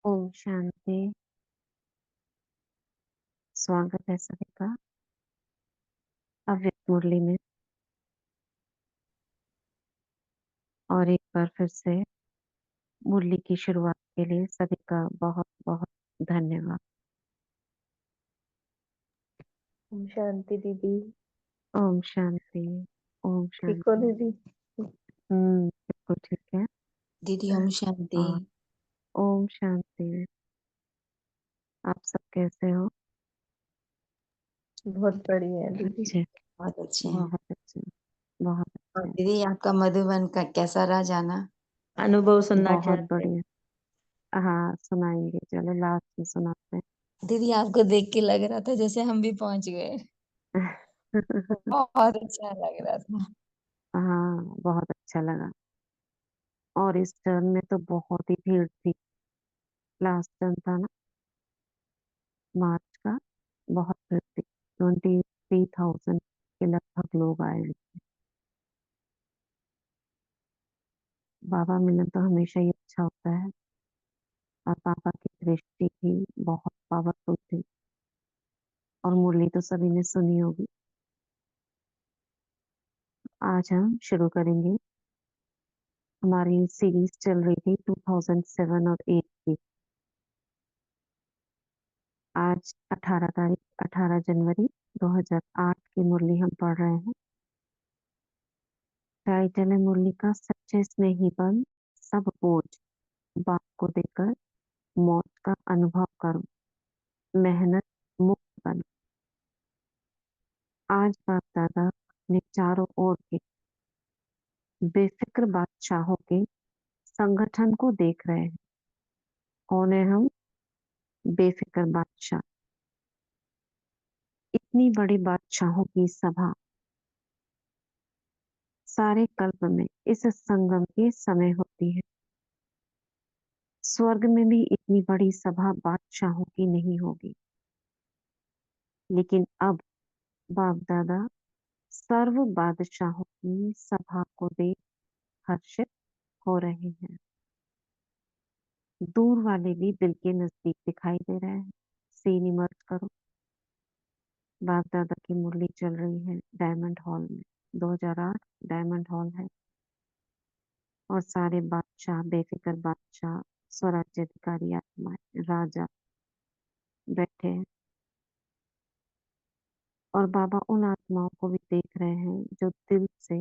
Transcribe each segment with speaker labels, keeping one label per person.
Speaker 1: ओम शांति। स्वागत है सभी का अव्यक्त मुरली में। और एक बार फिर से मुरली की शुरुआत के लिए सभी का बहुत बहुत धन्यवाद।
Speaker 2: ओम शांति दीदी।
Speaker 1: ओम शांति। ओम
Speaker 2: ठीक हो
Speaker 1: शांति।
Speaker 2: दीदी?
Speaker 1: बिल्कुल ठीक है।
Speaker 3: दीदी ओम शांति।
Speaker 1: और ओम शांति। आप सब कैसे हो?
Speaker 2: बहुत बढ़िया है दीदी।
Speaker 1: अच्छे।
Speaker 3: बहुत अच्छे हैं।
Speaker 1: बहुत अच्छे। बहुत
Speaker 3: और
Speaker 1: अच्छे।
Speaker 3: दीदी आपका मधुबन का कैसा रहा जाना?
Speaker 2: अनुभव सुनना
Speaker 1: बहुत
Speaker 2: चाहते हैं।
Speaker 1: बढ़िया। हाँ, सुनाएंगे। चलो लास्ट में सुनाते
Speaker 3: दीदी आपको देख के लग रहा था जैसे हम भी पहुंच गए।
Speaker 1: हैं।
Speaker 3: बहुत अच्छा लग रहा था।
Speaker 1: हाँ, बहुत अच्छा लगा। और इस टर्न में तो बहुत ही भीड़ थी। लास्ट टर्न था ना मार्च का। बहुत भीड़ थी। 23,000 के लगभग लोग आए हुए। बाबा मिलन तो हमेशा ही अच्छा होता है। और बाबा की दृष्टि भी बहुत पावरफुल थी। और मुरली तो सभी ने सुनी होगी। आज हम शुरू करेंगे। हमारी सीरीज चल रही थी 2007 और 8 की। आज 18 तारीख 18 जनवरी 2008 की मुरली हम पढ़ रहे हैं। टाइटल है मुरली का, सच्चे स्नेही बन सब बोझ बाप को देकर मौत का अनुभव करो, मेहनत मुक्त बनो। आज बाप दादा अपने चारों ओर के बेफिक्र बादशाहों के संगठन को देख रहे हैं। कौन है हम? बेफिक्र बादशाह। इतनी बड़ी बादशाहों की सभा सारे कल्प में इस संगम के समय होती है। स्वर्ग में भी इतनी बड़ी सभा बादशाहों की नहीं होगी। लेकिन अब बाप दादा सर्व बादशाहों की सभा को देख हर्षित हो रहे हैं। दूर वाले भी दिल के नजदीक दिखाई दे रहे हैं। सीन इमर्ज करो। बाप दादा की मुरली चल रही है डायमंड हॉल में। 2008 डायमंड हॉल है। और सारे बादशाह, बेफिक्र बादशाह, स्वराज्य अधिकारी आत्माएं, राजा बैठे हैं। और बाबा उन आत्माओं को भी देख रहे हैं जो दिल से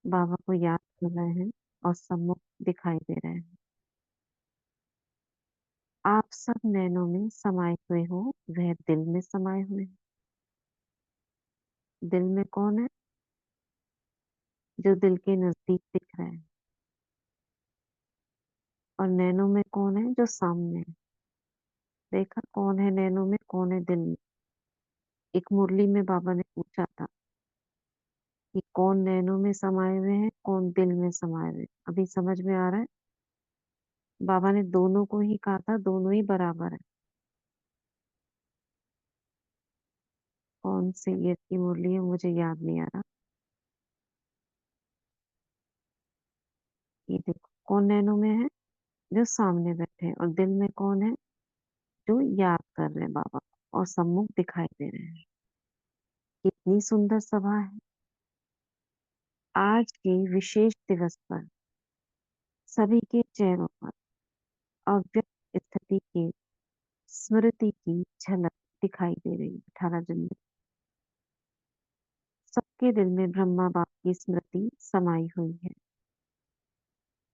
Speaker 1: बाबा को याद कर रहे हैं और सम्मुख दिखाई दे रहे हैं। आप सब नैनों में समाये हुए हो, वह दिल में समाये हुए हैं। दिल में कौन है? जो दिल के नजदीक दिख रहा है। और नैनों में कौन है? जो सामने है। देखा कौन है नैनों में, कौन है दिल में? एक मुरली में बाबा ने पूछा था कि कौन नैनों में समाये हुए हैं, कौन दिल में समाये हुए हैं। अभी समझ में आ रहा है? बाबा ने दोनों को ही कहा था, दोनों ही बराबर है। कौन सी ईयर की मुरली है मुझे याद नहीं आ रहा। ये देखो कौन नैनों में है? जो सामने बैठे हैं। और दिल में कौन है? जो याद कर रहे हैं बाबा को और सम्मुख दिखाई दे रहे हैं। कितनी सुंदर सभा है। आज के विशेष दिवस पर सभी के चेहरों पर अव्यक्त स्थिति की स्मृति की झलक दिखाई दे रही है। 18 जनवरी सबके दिल में ब्रह्मा बाप की स्मृति समाई हुई है।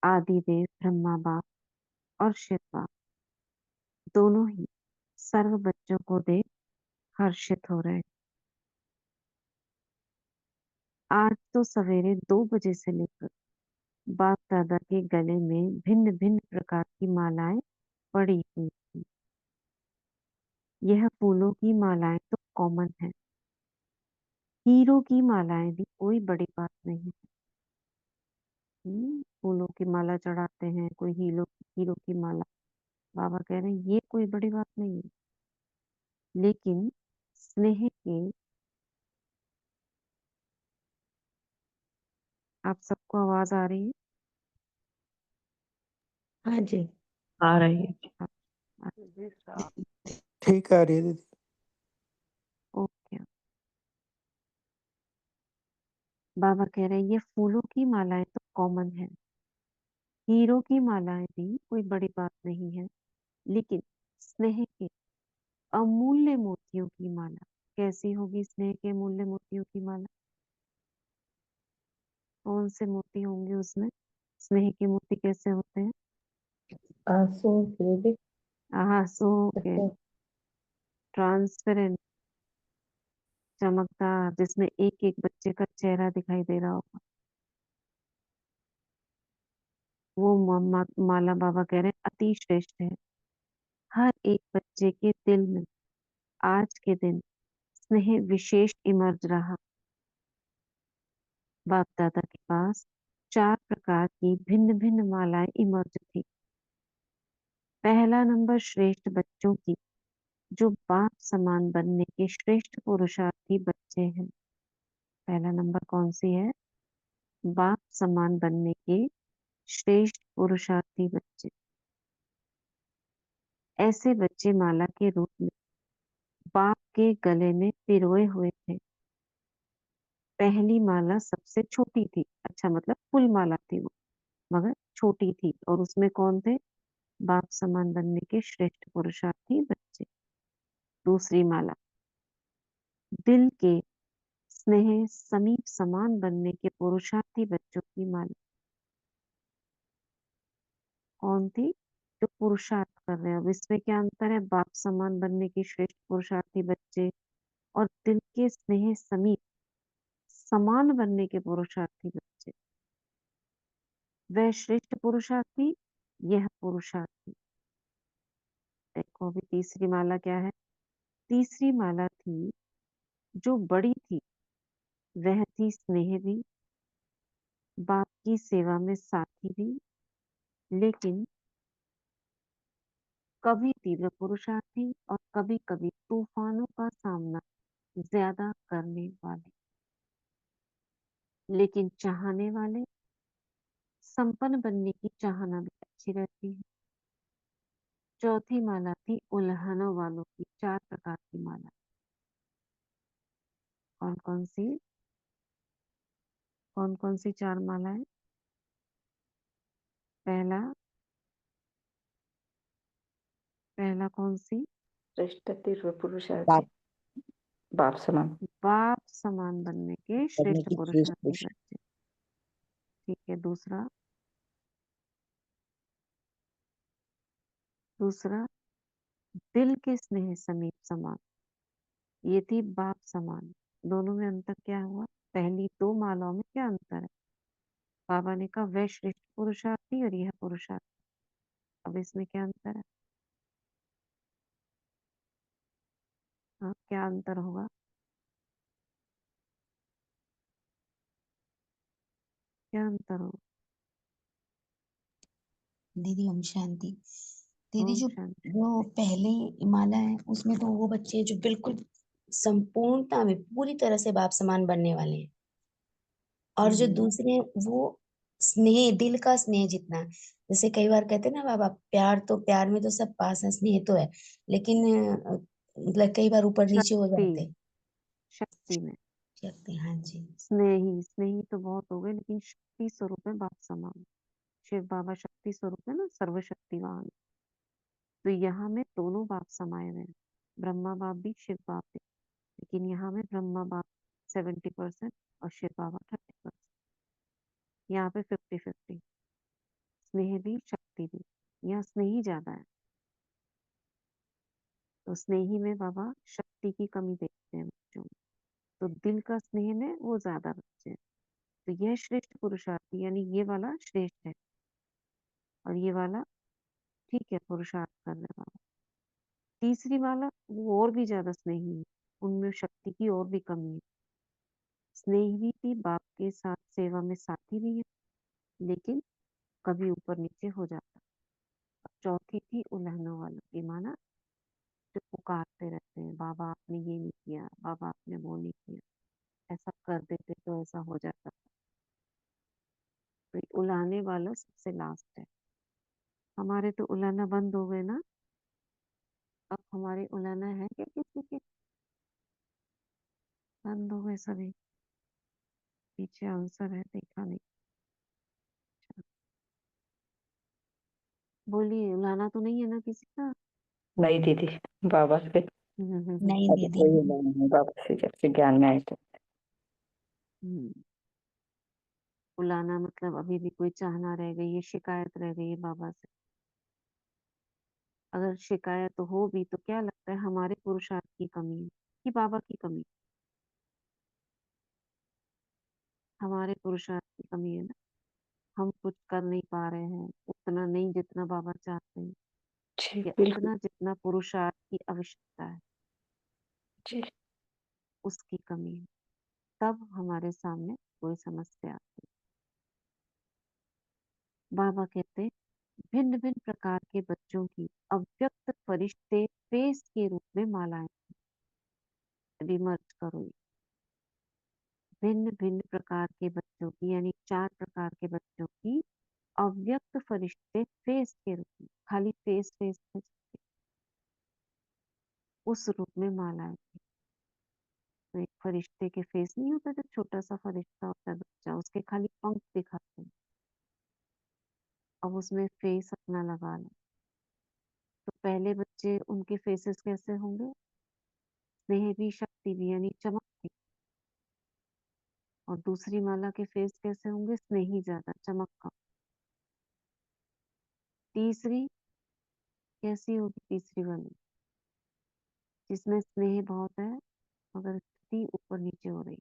Speaker 1: आदिदेव ब्रह्मा बाप और शिव बाप दोनों ही सर्व बच्चों को देख हर्षित हो रहे हैं। आज तो सवेरे 2 बजे से लेकर बाप दादा के गले में भिन्न भिन्न प्रकार की मालाएं पड़ी हुई थी। यह फूलों की मालाएं तो कॉमन है। हीरो की मालाएं भी कोई बड़ी बात नहीं है। फूलों की माला चढ़ाते हैं, कोई हीरो की माला। बाबा कह रहे हैं ये कोई बड़ी बात नहीं है। लेकिन स्नेह के, आप सबको आवाज आ रही है?
Speaker 2: हाँ जी, आ रही है।
Speaker 4: ठीक आ रही है दीदी।
Speaker 1: ओके। बाबा कह रहे हैं ये फूलों की मालाएं तो कॉमन है, हीरो की मालाएं भी कोई बड़ी बात नहीं है, लेकिन स्नेह के अमूल्य मोतियों की माला कैसी होगी? स्नेह के अमूल्य मोतियों की माला कौन से मोती होंगे उसमें? स्नेह के मोती कैसे होते हैं?
Speaker 2: आंसू दीदी।
Speaker 1: आंसू के,
Speaker 2: सफेद।
Speaker 1: ट्रांसपेरेंट, चमकदार, जिसमें एक एक बच्चे का चेहरा दिखाई दे रहा होगा, वो माला बाबा कह रहे हैं अति श्रेष्ठ है। हर एक बच्चे के दिल में आज के दिन स्नेह विशेष इमर्ज रहा। बाप दादा के पास 4 प्रकार की भिन्न भिन्न मालाएं इमर्ज थी। पहला नंबर श्रेष्ठ बच्चों की, जो बाप समान बनने के श्रेष्ठ पुरुषार्थी बच्चे हैं। पहला नंबर कौन सी है? बाप समान बनने के श्रेष्ठ पुरुषार्थी बच्चे। ऐसे बच्चे माला के रूप में बाप के गले में पिरोए हुए थे। पहली माला सबसे छोटी थी, अच्छा मतलब फुल माला थी वो, मगर छोटी थी, और उसमें कौन थे? बाप समान बनने के श्रेष्ठ पुरुषार्थी बच्चे। दूसरी माला दिल के स्नेह समीप समान बनने के पुरुषार्थी बच्चों की माला। कौन थी? जो पुरुषार्थ कर रहे हैं। अब इसमें क्या अंतर है? बाप समान बनने के श्रेष्ठ पुरुषार्थी बच्चे और दिल के स्नेह समीप समान बनने के पुरुषार्थी बच्चे। वह श्रेष्ठ पुरुषार्थी, यह पुरुषार्थी। देखो अभी तीसरी माला क्या है? तीसरी माला थी जो बड़ी थी, वह थी स्नेह भी, बाप की सेवा में साथी भी, लेकिन कभी तीव्र पुरुषार्थी और कभी कभी तूफानों का सामना ज्यादा करने वाले, लेकिन चाहने वाले, संपन्न बनने की चाहना भी अच्छी रहती है। चौथी माला थी उल्हानों वालों की, 4 प्रकार की माला। कौन कौन सी? कौन कौन सी 4 मालाएं? पहला, पहला कौन सी?
Speaker 2: श्रेष्ठ तीव्र पुरुषार्थी।
Speaker 3: बाप
Speaker 2: बाप समान।
Speaker 1: बाप समान बनने के
Speaker 3: करने
Speaker 1: श्रेष्ठ
Speaker 3: की चीज
Speaker 1: पुरुषार्थी
Speaker 3: कुछ
Speaker 1: बच्चे। ठीक है, दूसरा, दूसरा दिल के स्नेह समीप समान, ये थी बाप समान। दोनों में अंतर क्या हुआ? पहली 2 मालाओं में क्या अंतर है? बाबा ने कहा वह श्रेष्ठ पुरुषार्थी और यह पुरुषार्थी। अब इसमें क्या अंतर है? हाँ, क्या अंतर होगा? क्या अंतर होगा?
Speaker 3: दीदी ओम शांति। दीदी
Speaker 1: ओम
Speaker 3: जो
Speaker 1: शांति।
Speaker 3: जो पहली माला है उसमें तो वो बच्चे जो बिल्कुल संपूर्णता में पूरी तरह से बाप समान बनने वाले हैं, और जो
Speaker 1: हम्म,
Speaker 3: दूसरे हैं वो स्नेह, दिल का स्नेह जितना है। जैसे कई बार कहते हैं ना बाबा, प्यार तो प्यार में तो सब पास है, स्नेह तो है, लेकिन मतलब कई बार ऊपर नीचे हो
Speaker 1: शक्ति,
Speaker 3: जाते हैं।
Speaker 1: शक्ति में
Speaker 3: कहते हैं हाँ जी।
Speaker 1: स्नेही, स्नेही तो बहुत हो गए, लेकिन शक्ति स्वरूप है बाप समान। शिव बाबा शक्ति स्वरूप है ना, सर्वशक्तिवान। तो यहाँ में दोनों बाप समाये हुए हैं, ब्रह्मा बाप भी शिव बाप भी, लेकिन यहाँ में ब्रह्मा बाप 70% और शिव बाबा 30%। यहाँ पे 50-50, स्नेह भी शक्ति भी। यहाँ स्नेही ज्यादा है, तो स्नेही में बाबा शक्ति की कमी देखते हैं बच्चों में, तो दिल का स्नेह में वो ज्यादा बच्चे हैं। तो यह श्रेष्ठ पुरुषार्थी, यानी ये वाला श्रेष्ठ है, और ये वाला ठीक है, पुरुषार्थ करने वाला। तीसरी वाला वो और भी ज्यादा स्नेही है, उनमें शक्ति की और भी कमी है। स्नेही भी थी, बाप के साथ सेवा में साथी भी है, लेकिन कभी ऊपर नीचे हो जाता। और चौथी थी उल्हनों वालों की, माना जो पुकारते रहते हैं बाबा आपने ये नहीं किया, बाबा आपने वो नहीं किया, ऐसा कर देते तो ऐसा हो जाता। तो ये उलाने वाला सबसे लास्ट है। हमारे तो उलाना बंद हो गए ना, अब हमारे उलाना है क्या किसी के? बंद हो गए सभी। पीछे आंसर है, देखा नहीं। बोलिए, उलाना तो नहीं है ना किसी का?
Speaker 2: नहीं दीदी, बाबा से
Speaker 3: नहीं
Speaker 2: अभी
Speaker 3: दीदी।
Speaker 2: कोई नहीं, बाबा से जब से ज्ञान में आए थे।
Speaker 1: हम्म, उलाना मतलब अभी भी कोई चाहना रह गई है, शिकायत रह गई है बाबा से। अगर शिकायत हो भी तो क्या लगता है, हमारे पुरुषार्थ की कमी है कि बाबा की कमी? हमारे पुरुषार्थ की कमी है ना। हम कुछ कर नहीं पा रहे हैं उतना नहीं जितना बाबा चाहते हैं,
Speaker 2: जी
Speaker 1: या
Speaker 2: बिल्कुल।
Speaker 1: उतना जितना पुरुषार्थ की आवश्यकता है,
Speaker 2: जी
Speaker 1: उसकी कमी है। तब हमारे सामने कोई समस्या आती है। बाबा कहते हैं, भिन्न भिन्न प्रकार के बच्चों की अव्यक्त फरिश्ते फेस के रूप में मालाएं। रिमर्ज करो ये। भिन्न भिन्न प्रकार के बच्चों की, यानी 4 प्रकार के बच्चों की अव्यक्त फरिश्ते फेस के रूप में, खाली फेस फेस फेस, उस रूप में मालाएं थी। तो एक फरिश्ते के फेस नहीं होता, जो छोटा सा फरिश्ता होता है बच्चा, उसके खाली पंख दिखाते हैं। अब उसमें फेस अपना लगा लो, तो पहले बच्चे उनके फेसेस कैसे होंगे? स्नेह भी, शक्ति भी, यानी चमक भी। और दूसरी माला के फेस कैसे होंगे? स्नेही ज्यादा, चमक कम। तीसरी कैसी होगी? तीसरी वाली जिसमें स्नेह बहुत है मगर स्थिति ऊपर नीचे हो रही,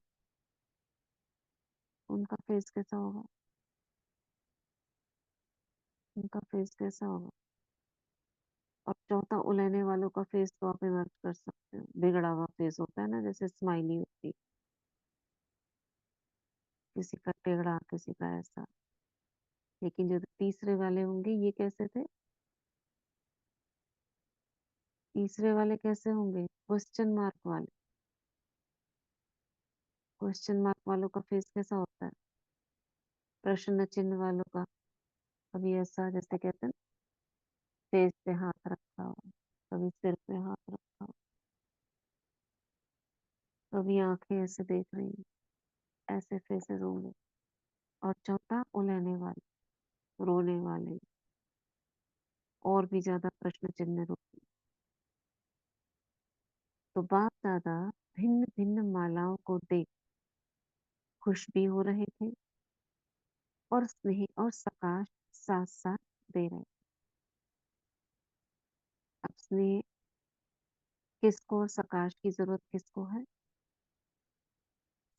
Speaker 1: उनका फेस कैसा होगा? उनका फेस कैसा होगा? और चौथा, उलझने वालों का फेस तो आप इमेज कर सकते हो, बिगड़ा हुआ फेस होता है ना, जैसे स्माइली होती है, किसी का टेढ़ा, किसी का ऐसा। लेकिन जो तीसरे वाले होंगे, ये कैसे थे? तीसरे वाले कैसे होंगे? क्वेश्चन मार्क वाले। क्वेश्चन मार्क वालों का फेस कैसा होता है? प्रश्न चिन्ह वालों का कभी ऐसा, जैसे कहते हैं फेस पे हाथ रखा हो, कभी सिर पे हाथ रखा हो, कभी आंखें ऐसे देख रही हैं, ऐसे फेसेस होंगे। और चौथा, उलहने वाले, रोने वाले, और भी ज्यादा प्रश्न चिन्ह रूप में। तो बाप दादा भिन्न भिन्न मालाओं को देख खुश भी हो रहे थे, और स्नेह और सकाश साथ साथ दे रहे। अब स्नेह किसको और सकाश की जरूरत किसको है?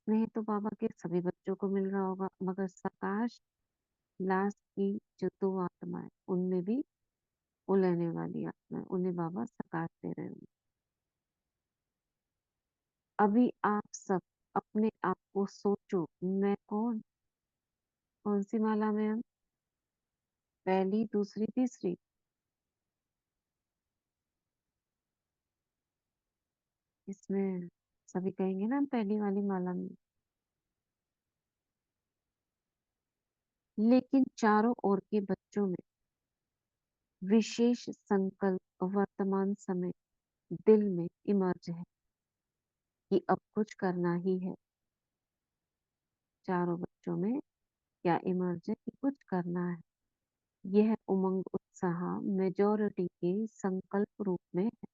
Speaker 1: स्नेह तो बाबा के सभी बच्चों को मिल रहा होगा, मगर सकाश लास्ट की जो 2 आत्माएं, उनमें भी उलहने वाली आत्माएं, उन्हें बाबा सकाश दे रहे होंगे। अभी आप सब अपने आप को सोचो, मैं कौन? कौन सी माला में हम? पहली, दूसरी, तीसरी? इसमें सभी कहेंगे ना हम पहली वाली माला में। लेकिन चारों ओर के बच्चों में विशेष संकल्प वर्तमान समय दिल में इमर्ज है कि अब कुछ करना ही है। चारों बच्चों में क्या इमर्ज है? कि कुछ करना है। यह उमंग उत्साह मेजोरिटी के संकल्प रूप में है।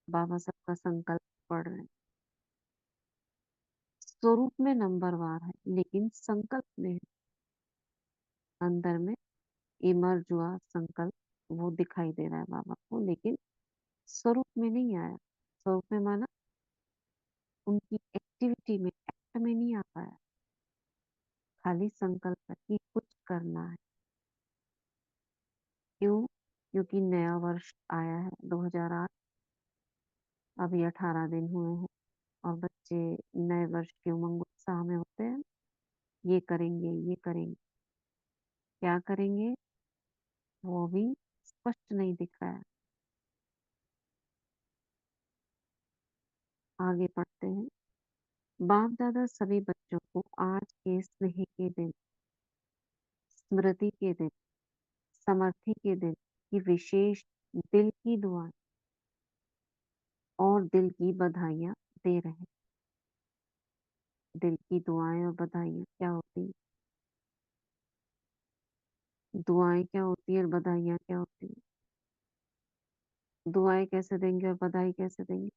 Speaker 1: बाबा सबका संकल्प पढ़ रहे हैं। स्वरूप में नंबरवार है, लेकिन संकल्प में है। अंदर में इमर्ज हुआ संकल्प, वो दिखाई दे रहा है बाबा को, लेकिन स्वरूप में नहीं आया। स्वरूप में माना उनकी एक्टिविटी में, एक्ट में नहीं आ पाया। खाली संकल्प है कि कुछ करना है। क्यों? क्योंकि नया वर्ष आया है 2008। अभी 18 दिन हुए हैं, और बच्चे नए वर्ष के उमंग उत्साह में होते हैं। ये करेंगे, ये करेंगे, क्या करेंगे वो भी स्पष्ट नहीं दिख रहा है। आगे पढ़ते हैं। बाप दादा सभी बच्चों को आज के स्नेह के दिन, स्मृति के दिन, समर्थी के दिन की विशेष दिल की दुआ और दिल की बधाइयाँ दे रहे हैं। दिल की दुआएं और बधाइयाँ क्या होती है? दुआएं क्या होती है और बधाइयाँ क्या होती है? दुआएं कैसे देंगे और बधाई कैसे देंगे?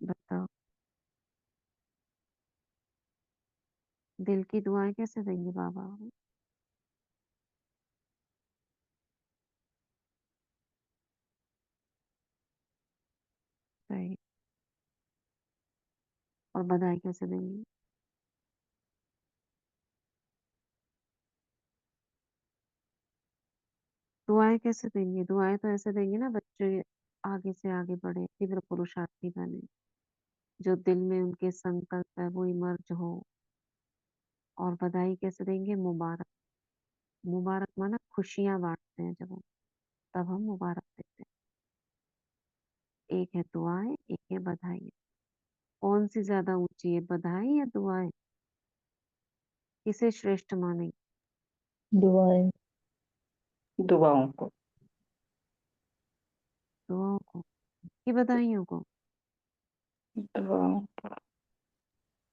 Speaker 1: बताओ। दिल की दुआएं कैसे देंगे बाबा? सही। और बधाई कैसे देंगे? दुआएं कैसे देंगे? दुआएं तो ऐसे देंगे ना, बच्चे आगे से आगे बढ़े, तीव्र पुरुषार्थी बने, जो दिल में उनके संकल्प है वो इमर्ज हो। और बधाई कैसे देंगे? मुबारक। मुबारक माना खुशियां बांटते हैं जब हम, तब हम मुबारक देते हैं। एक है दुआएं, एक है बधाई। कौन सी ज्यादा ऊंची है, बधाई या दुआएं? किसे श्रेष्ठ मानेंगे?
Speaker 2: दुआएं। दुआओं को।
Speaker 1: दुआओं को कि बधाइयों को?
Speaker 2: दुआओं।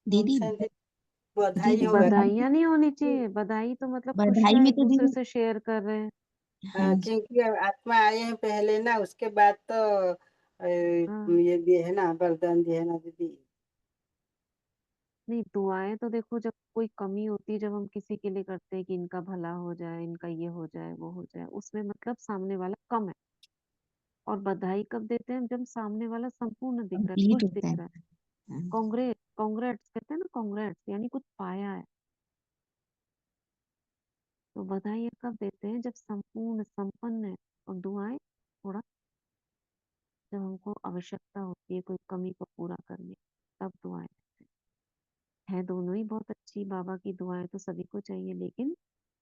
Speaker 3: दीदी
Speaker 5: बधाई
Speaker 3: दीदी
Speaker 5: होगा।
Speaker 3: बधाई
Speaker 1: बधाइयाँ नहीं होनी चाहिए। बधाई तो मतलब
Speaker 3: बधाई
Speaker 1: खुशियां
Speaker 3: में
Speaker 1: एक
Speaker 3: तो
Speaker 1: दूसरे
Speaker 3: दीदी
Speaker 1: से शेयर कर रहे हैं।
Speaker 3: हाँ जी
Speaker 5: क्योंकि अब आत्मा आए हैं पहले ना, उसके बाद तो
Speaker 1: हाँ।
Speaker 5: ये दिए है ना, वरदान दिए है ना दीदी।
Speaker 1: नहीं, दुआएं तो देखो जब कोई कमी होती है, जब हम किसी के लिए करते हैं कि इनका भला हो जाए, इनका ये हो जाए, वो हो जाए, उसमें मतलब सामने वाला कम है। और बधाई कब देते हैं? जब सामने वाला संपूर्ण दिख रहा है,
Speaker 3: कंप्लीट
Speaker 1: खुश
Speaker 3: होता
Speaker 1: दिख
Speaker 3: है।
Speaker 1: रहा है।
Speaker 3: हाँ जी
Speaker 1: कॉन्ग्रेट कॉन्ग्रेट्स कहते हैं ना, कॉन्ग्रेट्स यानी कुछ पाया है। तो बधाई कब देते हैं? जब संपूर्ण संपन्न है। और दुआएं थोड़ा जब हमको आवश्यकता होती है कोई कमी को पूरा करने, तब दुआएं देते हैं। है दोनों ही बहुत अच्छी। बाबा की दुआएं तो सभी को चाहिए, लेकिन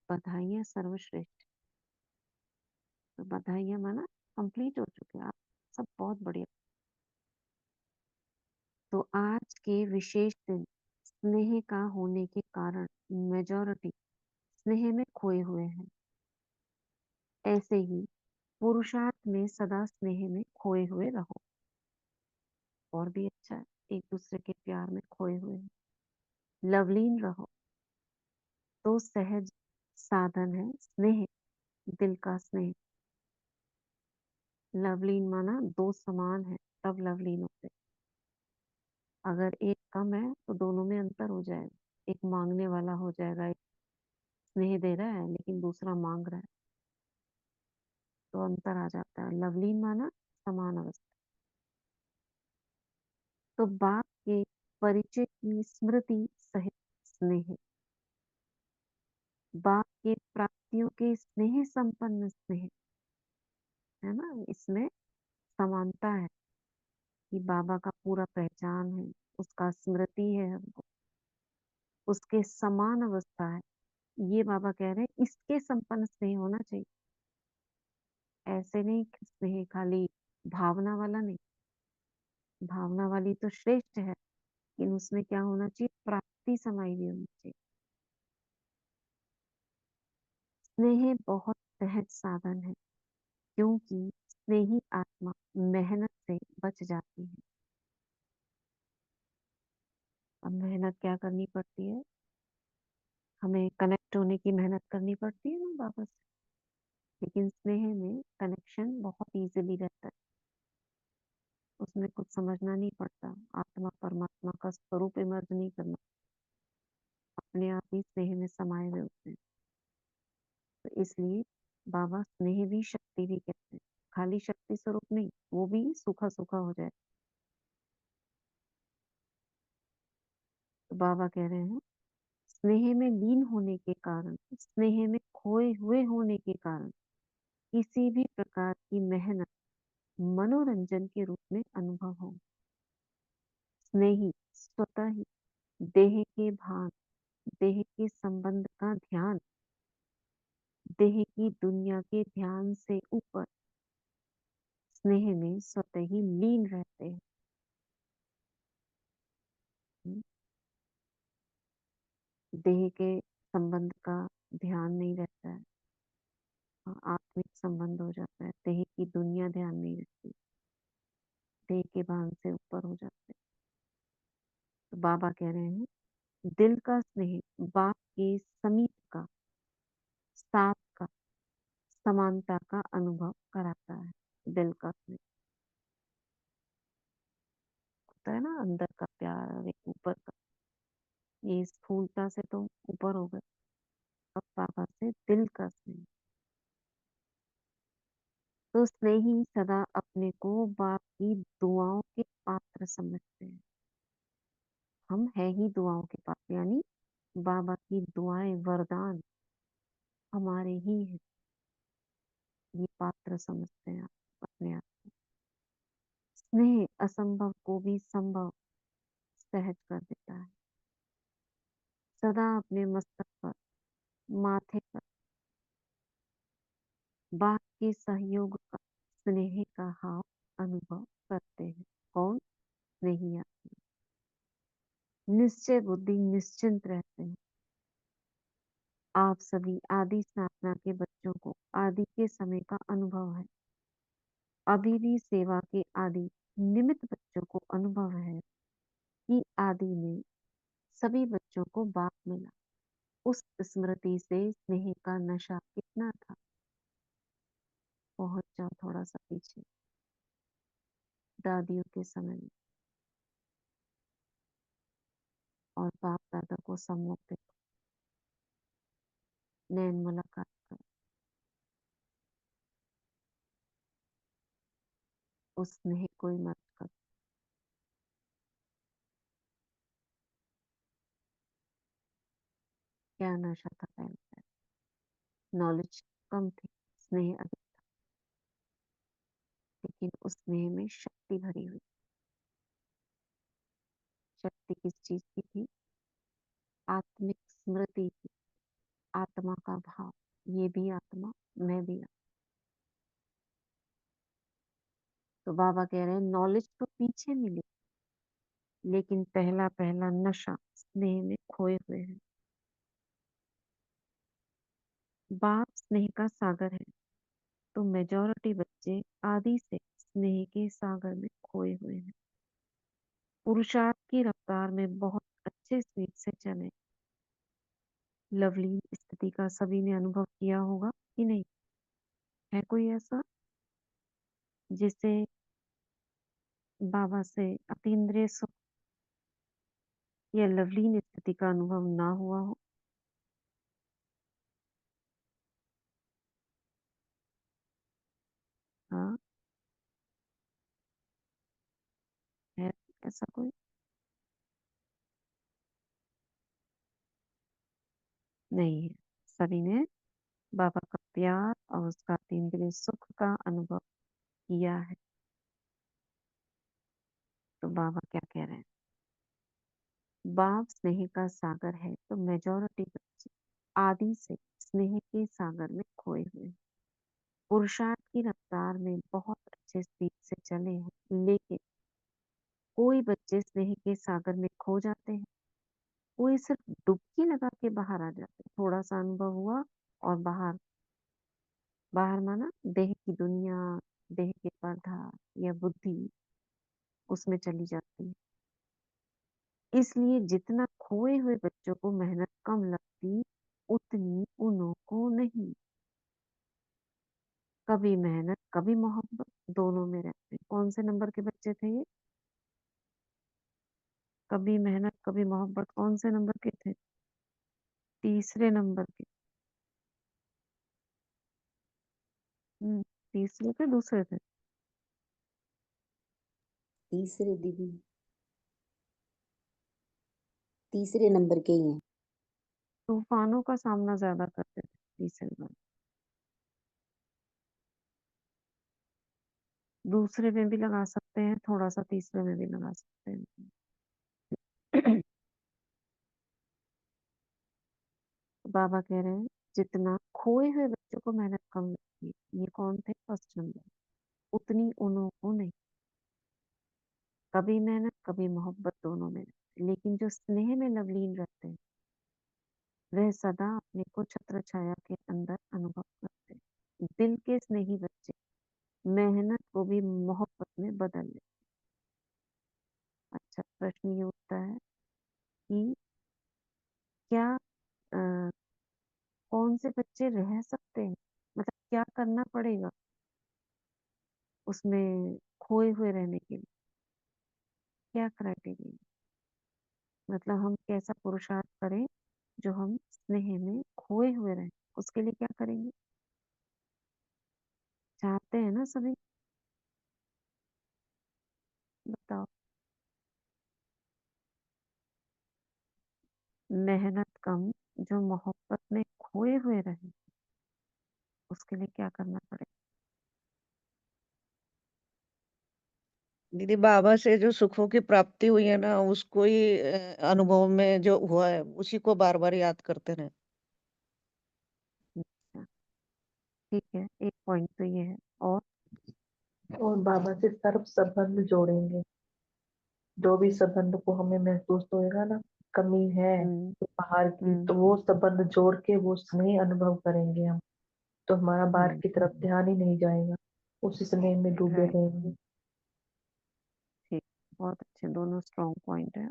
Speaker 1: बधाइयाँ सर्वश्रेष्ठ। तो बधाइयाँ माना कंप्लीट हो चुके हैं आप, सब बहुत बढ़िया। तो आज के विशेष दिन स्नेह का होने के कारण मेजॉरिटी स्नेह में खोए हुए हैं। ऐसे ही पुरुषार्थ में सदा स्नेह में खोए हुए रहो। और भी अच्छा है, एक दूसरे के प्यार में खोए हुए हैं। लवलीन रहो। तो सहज साधन है स्नेह, दिल का स्नेह। लवलीन माना दो समान है, तब लवलीन होते। अगर एक कम है तो दोनों में अंतर हो जाएगा। एक मांगने वाला हो जाएगा, एक स्नेह दे रहा है लेकिन दूसरा मांग रहा है, तो अंतर आ जाता है। लवलीन माना समान अवस्था। तो बाप के परिचय की स्मृति सहित स्नेह, बाप के प्राप्तियों के स्नेह संपन्न स्नेह, है ना, इसमें समानता है कि बाबा का पूरा पहचान है, उसका स्मृति है हमको, उसके समान अवस्था है। ये बाबा कह रहे हैं इसके संपन्न स्नेह होना चाहिए। ऐसे नहीं कि स्नेह खाली भावना वाला नहीं। भावना वाली तो श्रेष्ठ है, लेकिन उसमें क्या होना चाहिए? प्राप्ति समाई हुई होनी चाहिए। स्नेह बहुत सहज साधन है, क्योंकि स्नेही आत्मा मेहनत से बच जाती है। अब मेहनत क्या करनी पड़ती है? हमें कनेक्ट होने की मेहनत करनी पड़ती है ना बाबा से। लेकिन स्नेह में कनेक्शन बहुत इजीली रहता है, उसमें कुछ समझना नहीं पड़ता। आत्मा परमात्मा का स्वरूप इमर्ज नहीं करना, अपने आप ही स्नेह में समाये हुए होते हैं। तो इसलिए बाबा स्नेह भी शक्ति भी कहते हैं। खाली शक्ति स्वरूप नहीं, वो भी सूखा सूखा हो जाए। तो बाबा कह रहे हैं स्नेह में लीन होने के कारण, स्नेह में खोए हुए होने के कारण किसी भी प्रकार की मेहनत मनोरंजन के रूप में अनुभव हो। स्नेही स्वतः ही देह के भान, देह के संबंध का ध्यान, देह की दुनिया के ध्यान से ऊपर स्नेह में स्वतः ही लीन रहते हैं। देह के संबंध का ध्यान नहीं रहता है, आत्मिक संबंध हो जाता है, देह की दुनिया ध्यान नहीं रखती, देह के भान से ऊपर हो जाते हैं। तो बाबा कह रहे हैं दिल का स्नेह बाप के समीप का, साथ का, समानता का अनुभव कराता है। दिल का स्नेह होता है ना, अंदर का प्यार और एक ऊपर का, ये स्थूलता से तो ऊपर हो गए, अब बाबा से दिल का स्नेह। तो स्नेही सदा अपने को बाप की दुआओं के पात्र समझते हैं। हम है ही दुआओं के पात्र, यानी बाबा की दुआएं वरदान हमारे ही है, ये पात्र समझते हैं आप अपने आप। स्नेह असंभव को भी संभव सहज कर देता है। सदा अपने मस्तक पर, माथे पर बाप के सहयोग का, स्नेह का हाव अनुभव करते हैं। कौन? स्नेही आत्मा। निश्चय बुद्धि निश्चिंत रहते हैं। आप सभी आदि स्थापना के बच्चों को आदि के समय का अनुभव है। अभी भी सेवा के आदि निमित्त बच्चों को अनुभव है कि आदि में सभी बच्चों को बाप मिला। उस स्मृति से स्नेह का नशा कितना था। पहुंच जाओ थोड़ा सा पीछे, दादियों के समय में, और बाप दादा को सम्मुख देखो, नैन मुलाकात करो। उस स्नेह को ही मत करो। क्या नशा था पहले? नॉलेज कम थी, स्नेह अधिक, लेकिन उस स्नेह में शक्ति भरी हुई। शक्ति किस चीज की थी? आत्मिक स्मृति की, आत्मा का भाव, ये भी आत्मा, मैं भी आत्मा। तो बाबा कह रहे हैं नॉलेज तो पीछे मिली, लेकिन पहला पहला नशा स्नेह में खोए हुए है। बाप स्नेह का सागर है, तो मेजॉरिटी बच्चे आदि से स्नेह के सागर में खोए हुए हैं। पुरुषार्थ की रफ्तार में बहुत अच्छे स्पीड से चले। लवलीन स्थिति का सभी ने अनुभव किया होगा कि नहीं? है कोई ऐसा जिसे बाबा से अतीन्द्रिय सुख या लवलीन स्थिति का अनुभव ना हुआ हो? हाँ, है ऐसा कोई? नहीं है। सभी ने बाबा का प्यार और उसका अतीन्द्रिय सुख का अनुभव किया है। तो बाबा क्या कह रहे हैं? बाप स्नेह का सागर है, तो मेजॉरिटी बच्चे आदि से स्नेह के सागर में खोए हुए हैं। पुरुषार्थ की रफ्तार में बहुत अच्छे स्पीड से चले हैं, लेकिन कोई बच्चे स्नेह के सागर में खो जाते हैं, कोई सिर्फ डुबकी लगा के बाहर आ जाते हैं। थोड़ा सा अनुभव हुआ और बाहर, बाहर माना देह की दुनिया, देह के पर्दा या बुद्धि उसमें चली जाती है। इसलिए जितना खोए हुए बच्चों को मेहनत कम लगती, उतनी उन्हों को नहीं। कभी मेहनत कभी मोहब्बत दोनों में रहते। कौन से नंबर के बच्चे थे ये? कभी मेहनत कभी मोहब्बत, कौन से नंबर के थे? तीसरे नंबर के। तीसरे थे, दूसरे थे?
Speaker 3: तीसरे दीदी, तीसरे नंबर के ही हैं।
Speaker 1: तूफानों का सामना ज्यादा करते थे तीसरे नंबर। दूसरे में भी लगा सकते हैं, थोड़ा सा तीसरे में भी लगा सकते हैं। बाबा कह रहे हैं जितना खोए हुए बच्चों को मेहनत कम लगती है, ये कौन थे? First number. उतनी उन्हों को नहीं। कभी मेहनत कभी मोहब्बत दोनों में रहते। लेकिन जो स्नेह में लवलीन रहते हैं, वह सदा अपने को छत्र छाया के अंदर अनुभव करते हैं। दिल के स्नेही बच्चे मेहनत को भी मोहब्बत में बदल ले। अच्छा, प्रश्न ये उठता है कि क्या कौन से बच्चे रह सकते हैं, मतलब क्या करना पड़ेगा उसमें खोए हुए रहने के लिए, क्या क्राइटेरिया, मतलब हम कैसा पुरुषार्थ करें जो हम स्नेह में खोए हुए रहें, उसके लिए क्या करेंगे, चाहते हैं ना सभी, बताओ। मेहनत कम, जो मोहब्बत में खोए हुए रहे, उसके लिए क्या करना पड़ेगा।
Speaker 6: दीदी बाबा से जो सुखों की प्राप्ति हुई है ना, उसको ही अनुभव में जो हुआ है उसी को बार बार याद करते रहे।
Speaker 1: अच्छा, ठीक है, एक पॉइंट तो ये है।
Speaker 2: और बाबा से सर्व संबंध जोड़ेंगे। जो भी संबंध को हमें महसूस होएगा ना, कमी है
Speaker 1: हम्म
Speaker 2: तो बाहर की,
Speaker 1: हम्म
Speaker 2: तो वो संबंध जोड़ के वो स्नेह अनुभव करेंगे हम। तो हमारा बाहर
Speaker 1: हम्म
Speaker 2: की तरफ ध्यान ही नहीं जाएगा, उसी स्नेह में डूबे
Speaker 1: राइट,
Speaker 2: रहेंगे।
Speaker 1: ठीक, बहुत अच्छे, दोनों स्ट्रॉन्ग पॉइंट है।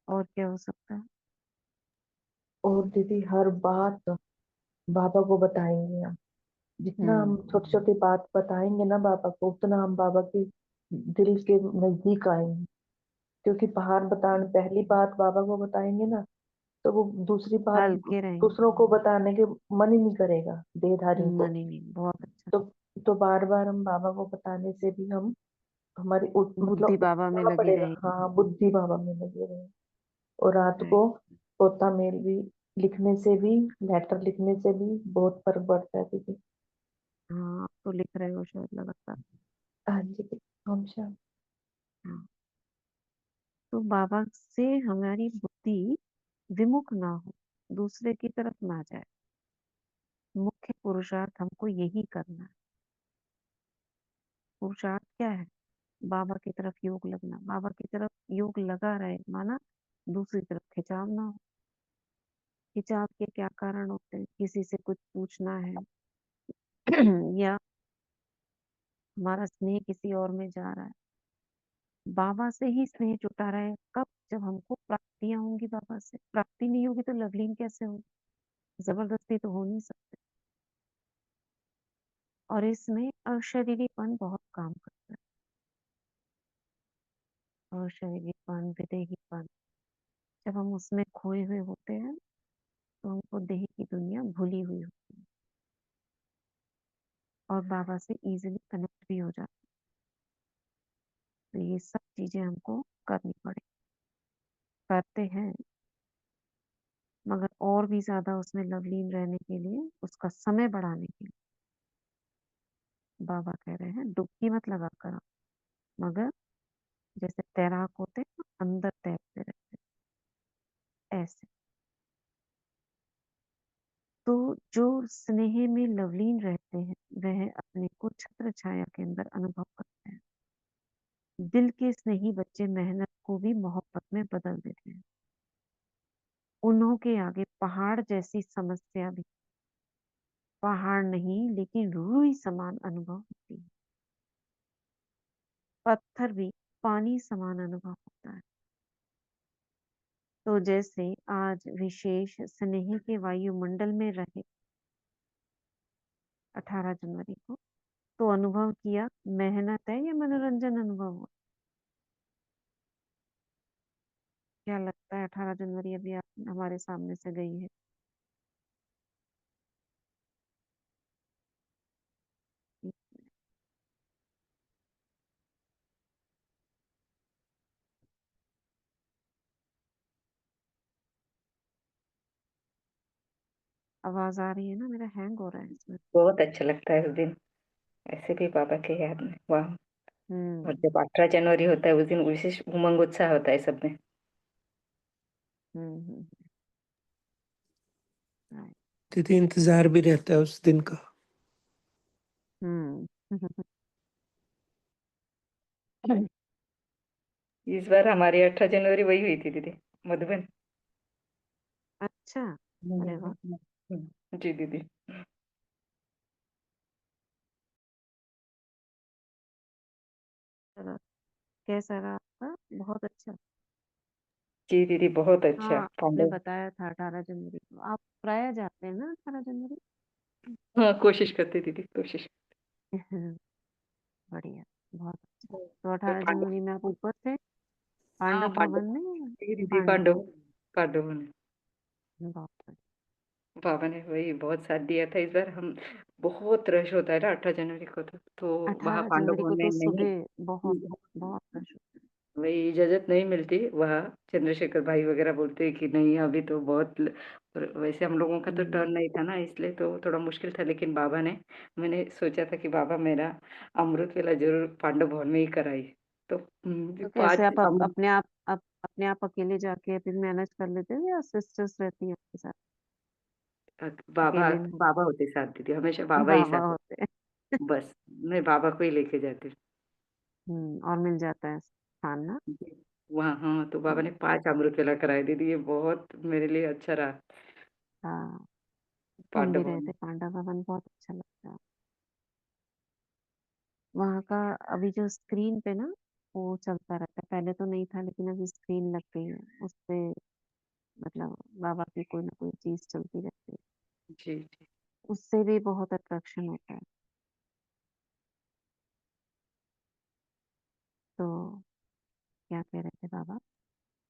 Speaker 1: और क्या हो सकता है।
Speaker 2: और दीदी हर बात बाबा को बताएंगे हम। जितना हम
Speaker 1: हम्म
Speaker 2: छोटी छोटी बात बताएंगे ना बाबा को, उतना हम बाबा के दिल के नजदीक आएंगे। क्योंकि बाहर बताने, पहली बात बाबा को बताएंगे ना, तो वो दूसरी बात
Speaker 1: हल्के रहेंगे,
Speaker 2: दूसरों को बताने के मन ही नहीं करेगा देहधारियों को।
Speaker 1: मनी नहीं, बहुत अच्छा।
Speaker 2: तो तो बार बार हम बाबा को बताने से भी हम हमारी मतलब
Speaker 1: बुद्धि बाबा में
Speaker 2: उठना
Speaker 1: लगी
Speaker 2: पड़ेगा।
Speaker 1: रहेगी।
Speaker 2: हाँ, बुद्धि बाबा में लगे रहे। और रात
Speaker 1: राइट,
Speaker 2: को पोता मेल भी लिखने से भी, लेटर लिखने से भी बहुत फर्क पड़ता है दीदी।
Speaker 1: हाँ, आप तो लिख रहे हो शायद लगातार।
Speaker 2: हाँ जी, हम शाम।
Speaker 1: हाँ, तो बाबा से हमारी बुद्धि विमुख ना हो, दूसरे की तरफ ना जाए, मुख्य पुरुषार्थ हमको यही करना है। पुरुषार्थ क्या है, बाबा की तरफ योग लगना, बाबा की तरफ योग लगा रहे माना दूसरी तरफ खिंचाव ना हो। खिंचाव के क्या कारण होते हैं, किसी से कुछ पूछना है या हमारा स्नेह किसी और में जा रहा है। बाबा से ही स्नेह जुटा रहे कब, जब हमको प्राप्तियां होंगी बाबा से। प्राप्ति नहीं होगी तो लवलीन कैसे होगी, जबरदस्ती तो हो नहीं सकती। और इसमें अशरीरीपन बहुत काम करता है, अशरीरीपन, विदेहीपन, जब हम उसमें खोए हुए होते हैं तो हमको देह की दुनिया भूली हुई होती है और बाबा से इजीली कनेक्ट भी हो जाते हैं। तो ये सब चीजें हमको करनी पड़े, करते हैं, मगर और भी ज्यादा उसमें लवलीन रहने के लिए, उसका समय बढ़ाने के लिए बाबा कह रहे हैं डुबकी मत लगा कर, मगर जैसे तैराक होते हैं ना, अंदर तैरते रहते हैं, ऐसे। तो जो स्नेह में लवलीन रहते हैं वह अपने को छत्र छाया के अंदर अनुभव करते हैं। दिल के स्नेही बच्चे मेहनत को भी मोहब्बत में बदल देते हैं। उन्हों के आगे पहाड़ जैसी समस्या भी पहाड़ नहीं लेकिन रूई समान अनुभव होती है। पत्थर भी पानी समान अनुभव होता है। तो जैसे आज विशेष स्नेह के वायुमंडल में रहे 18 जनवरी को, तो अनुभव किया मेहनत है या मनोरंजन अनुभव हुआ। क्या लगता है, 18 जनवरी अभी आप हमारे सामने से गई है, आवाज आ रही है ना, मेरा हैंग हो रहा है इसमें।
Speaker 5: बहुत अच्छा लगता है उस दिन, ऐसे भी बाबा के याद में, वाह। और
Speaker 1: हम्म
Speaker 5: जब 18 जनवरी होता है उस दिन विशेष उमंग उत्साह होता है सब में।
Speaker 1: हम्म right,
Speaker 4: दीदी इंतजार भी रहता है उस दिन का।
Speaker 1: हम्म
Speaker 5: इस बार हमारी 18 जनवरी वही हुई थी दीदी, मधुबन।
Speaker 1: अच्छा, अरे वाह,
Speaker 5: जी दीदी।
Speaker 1: चलो, कैसा रहा आपका? बहुत अच्छा।
Speaker 5: जी दीदी, बहुत अच्छा
Speaker 1: हाँ, आपने
Speaker 5: पांडव।
Speaker 1: बताया था 18 जनवरी को। आप प्राय जाते हैं ना 18 जनवरी?
Speaker 5: हाँ, कोशिश करते दीदी, कोशिश।
Speaker 1: बढ़िया, बहुत अच्छा। तो
Speaker 5: तो
Speaker 1: 18 जनवरी में आप ऊपर थे
Speaker 5: हाँ,
Speaker 1: पांडव
Speaker 5: पांडव।
Speaker 1: भवन में?
Speaker 5: जी दीदी,
Speaker 1: पांडव
Speaker 5: पांडव। पांडव ने
Speaker 1: बहुत बढ़िया।
Speaker 5: बाबा ने वही बहुत साथ दिया था इस बार। हम बहुत रश होता है ना 18 जनवरी को, तो वहाँ
Speaker 1: अठारह
Speaker 5: पांडव
Speaker 1: जनवरी को
Speaker 5: भवन
Speaker 1: तो
Speaker 5: में नहीं।
Speaker 1: सुबह बहुत बहुत रश होता
Speaker 5: वही इजाजत नहीं मिलती वहाँ। चंद्रशेखर भाई वगैरह बोलते हैं कि नहीं अभी तो बहुत और वैसे हम लोगों का
Speaker 1: है।
Speaker 5: तो टर्न नहीं था ना, इसलिए तो थोड़ा मुश्किल था। लेकिन बाबा ने, मैंने सोचा था कि बाबा मेरा अमृत वेला जरूर पांडव भवन में ही कराई। तो
Speaker 1: तो कैसे
Speaker 5: पाँच
Speaker 1: आप
Speaker 5: अमृत।
Speaker 1: अपने आप अकेले जाके फिर मैनेज कर लेते हो या सिस्टर्स रहती हैं आपके साथ
Speaker 5: बाबा
Speaker 1: अकेले में?
Speaker 5: बाबा होते साथ दीदी, हमेशा बाबा ही
Speaker 1: बाबा
Speaker 5: साथ
Speaker 1: होते हैं।
Speaker 5: होते। बस मैं बाबा को ही लेके जाती
Speaker 1: और मिल जाता है स्थान ना।
Speaker 5: हूँ वहाँ। हाँ, तो बाबा
Speaker 1: तो
Speaker 5: ने 5 अमृत वेला कराए दीदी, ये बहुत मेरे लिए अच्छा रहा।
Speaker 1: हाँ, हम
Speaker 5: पांडव
Speaker 1: भी रहे
Speaker 5: भवन।
Speaker 1: थे पांडव भवन, बहुत अच्छा लगता है वहाँ का। अभी जो स्क्रीन पे ना वो चलता रहता है, पहले तो नहीं था लेकिन अभी स्क्रीन लग गई है उस पे। मतलब बाबा की कोई ना कोई चीज चलती रहती है,
Speaker 5: जी जी।
Speaker 1: उससे भी बहुत अट्रैक्शन होता है। तो क्या कह रहे थे बाबा?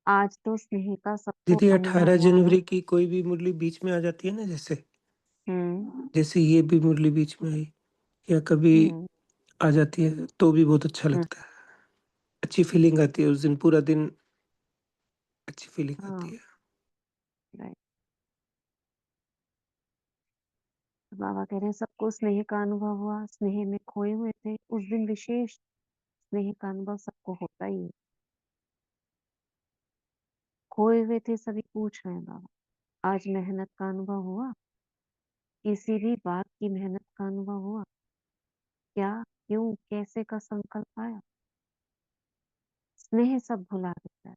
Speaker 1: आज तो स्नेह का सबको
Speaker 4: दीदी
Speaker 1: अनुभव
Speaker 4: अठारह
Speaker 1: हुआ है।
Speaker 4: जनवरी की कोई भी मुरली बीच में आ जाती है ना, जैसे
Speaker 1: हम्म।
Speaker 4: जैसे ये भी मुरली बीच में आई या कभी
Speaker 1: हम्म।
Speaker 4: आ जाती है तो भी बहुत अच्छा
Speaker 1: हम्म।
Speaker 4: लगता है। अच्छी फीलिंग आती है उस दिन, पूरा दिन अच्छी फीलिंग आती
Speaker 1: हाँ,
Speaker 4: है।
Speaker 1: राइट। बाबा कह रहे हैं सबको स्नेह का अनुभव हुआ, स्नेह में खोए हुए थे उस दिन, विशेष स्नेह का अनुभव सबको होता ही है। खोए हुए थे सभी, पूछ रहे हैं बाबा आज मेहनत का अनुभव हुआ? किसी भी बात की मेहनत का अनुभव हुआ? क्या, क्यों, कैसे का संकल्प आया? स्नेह सब भुला देता है।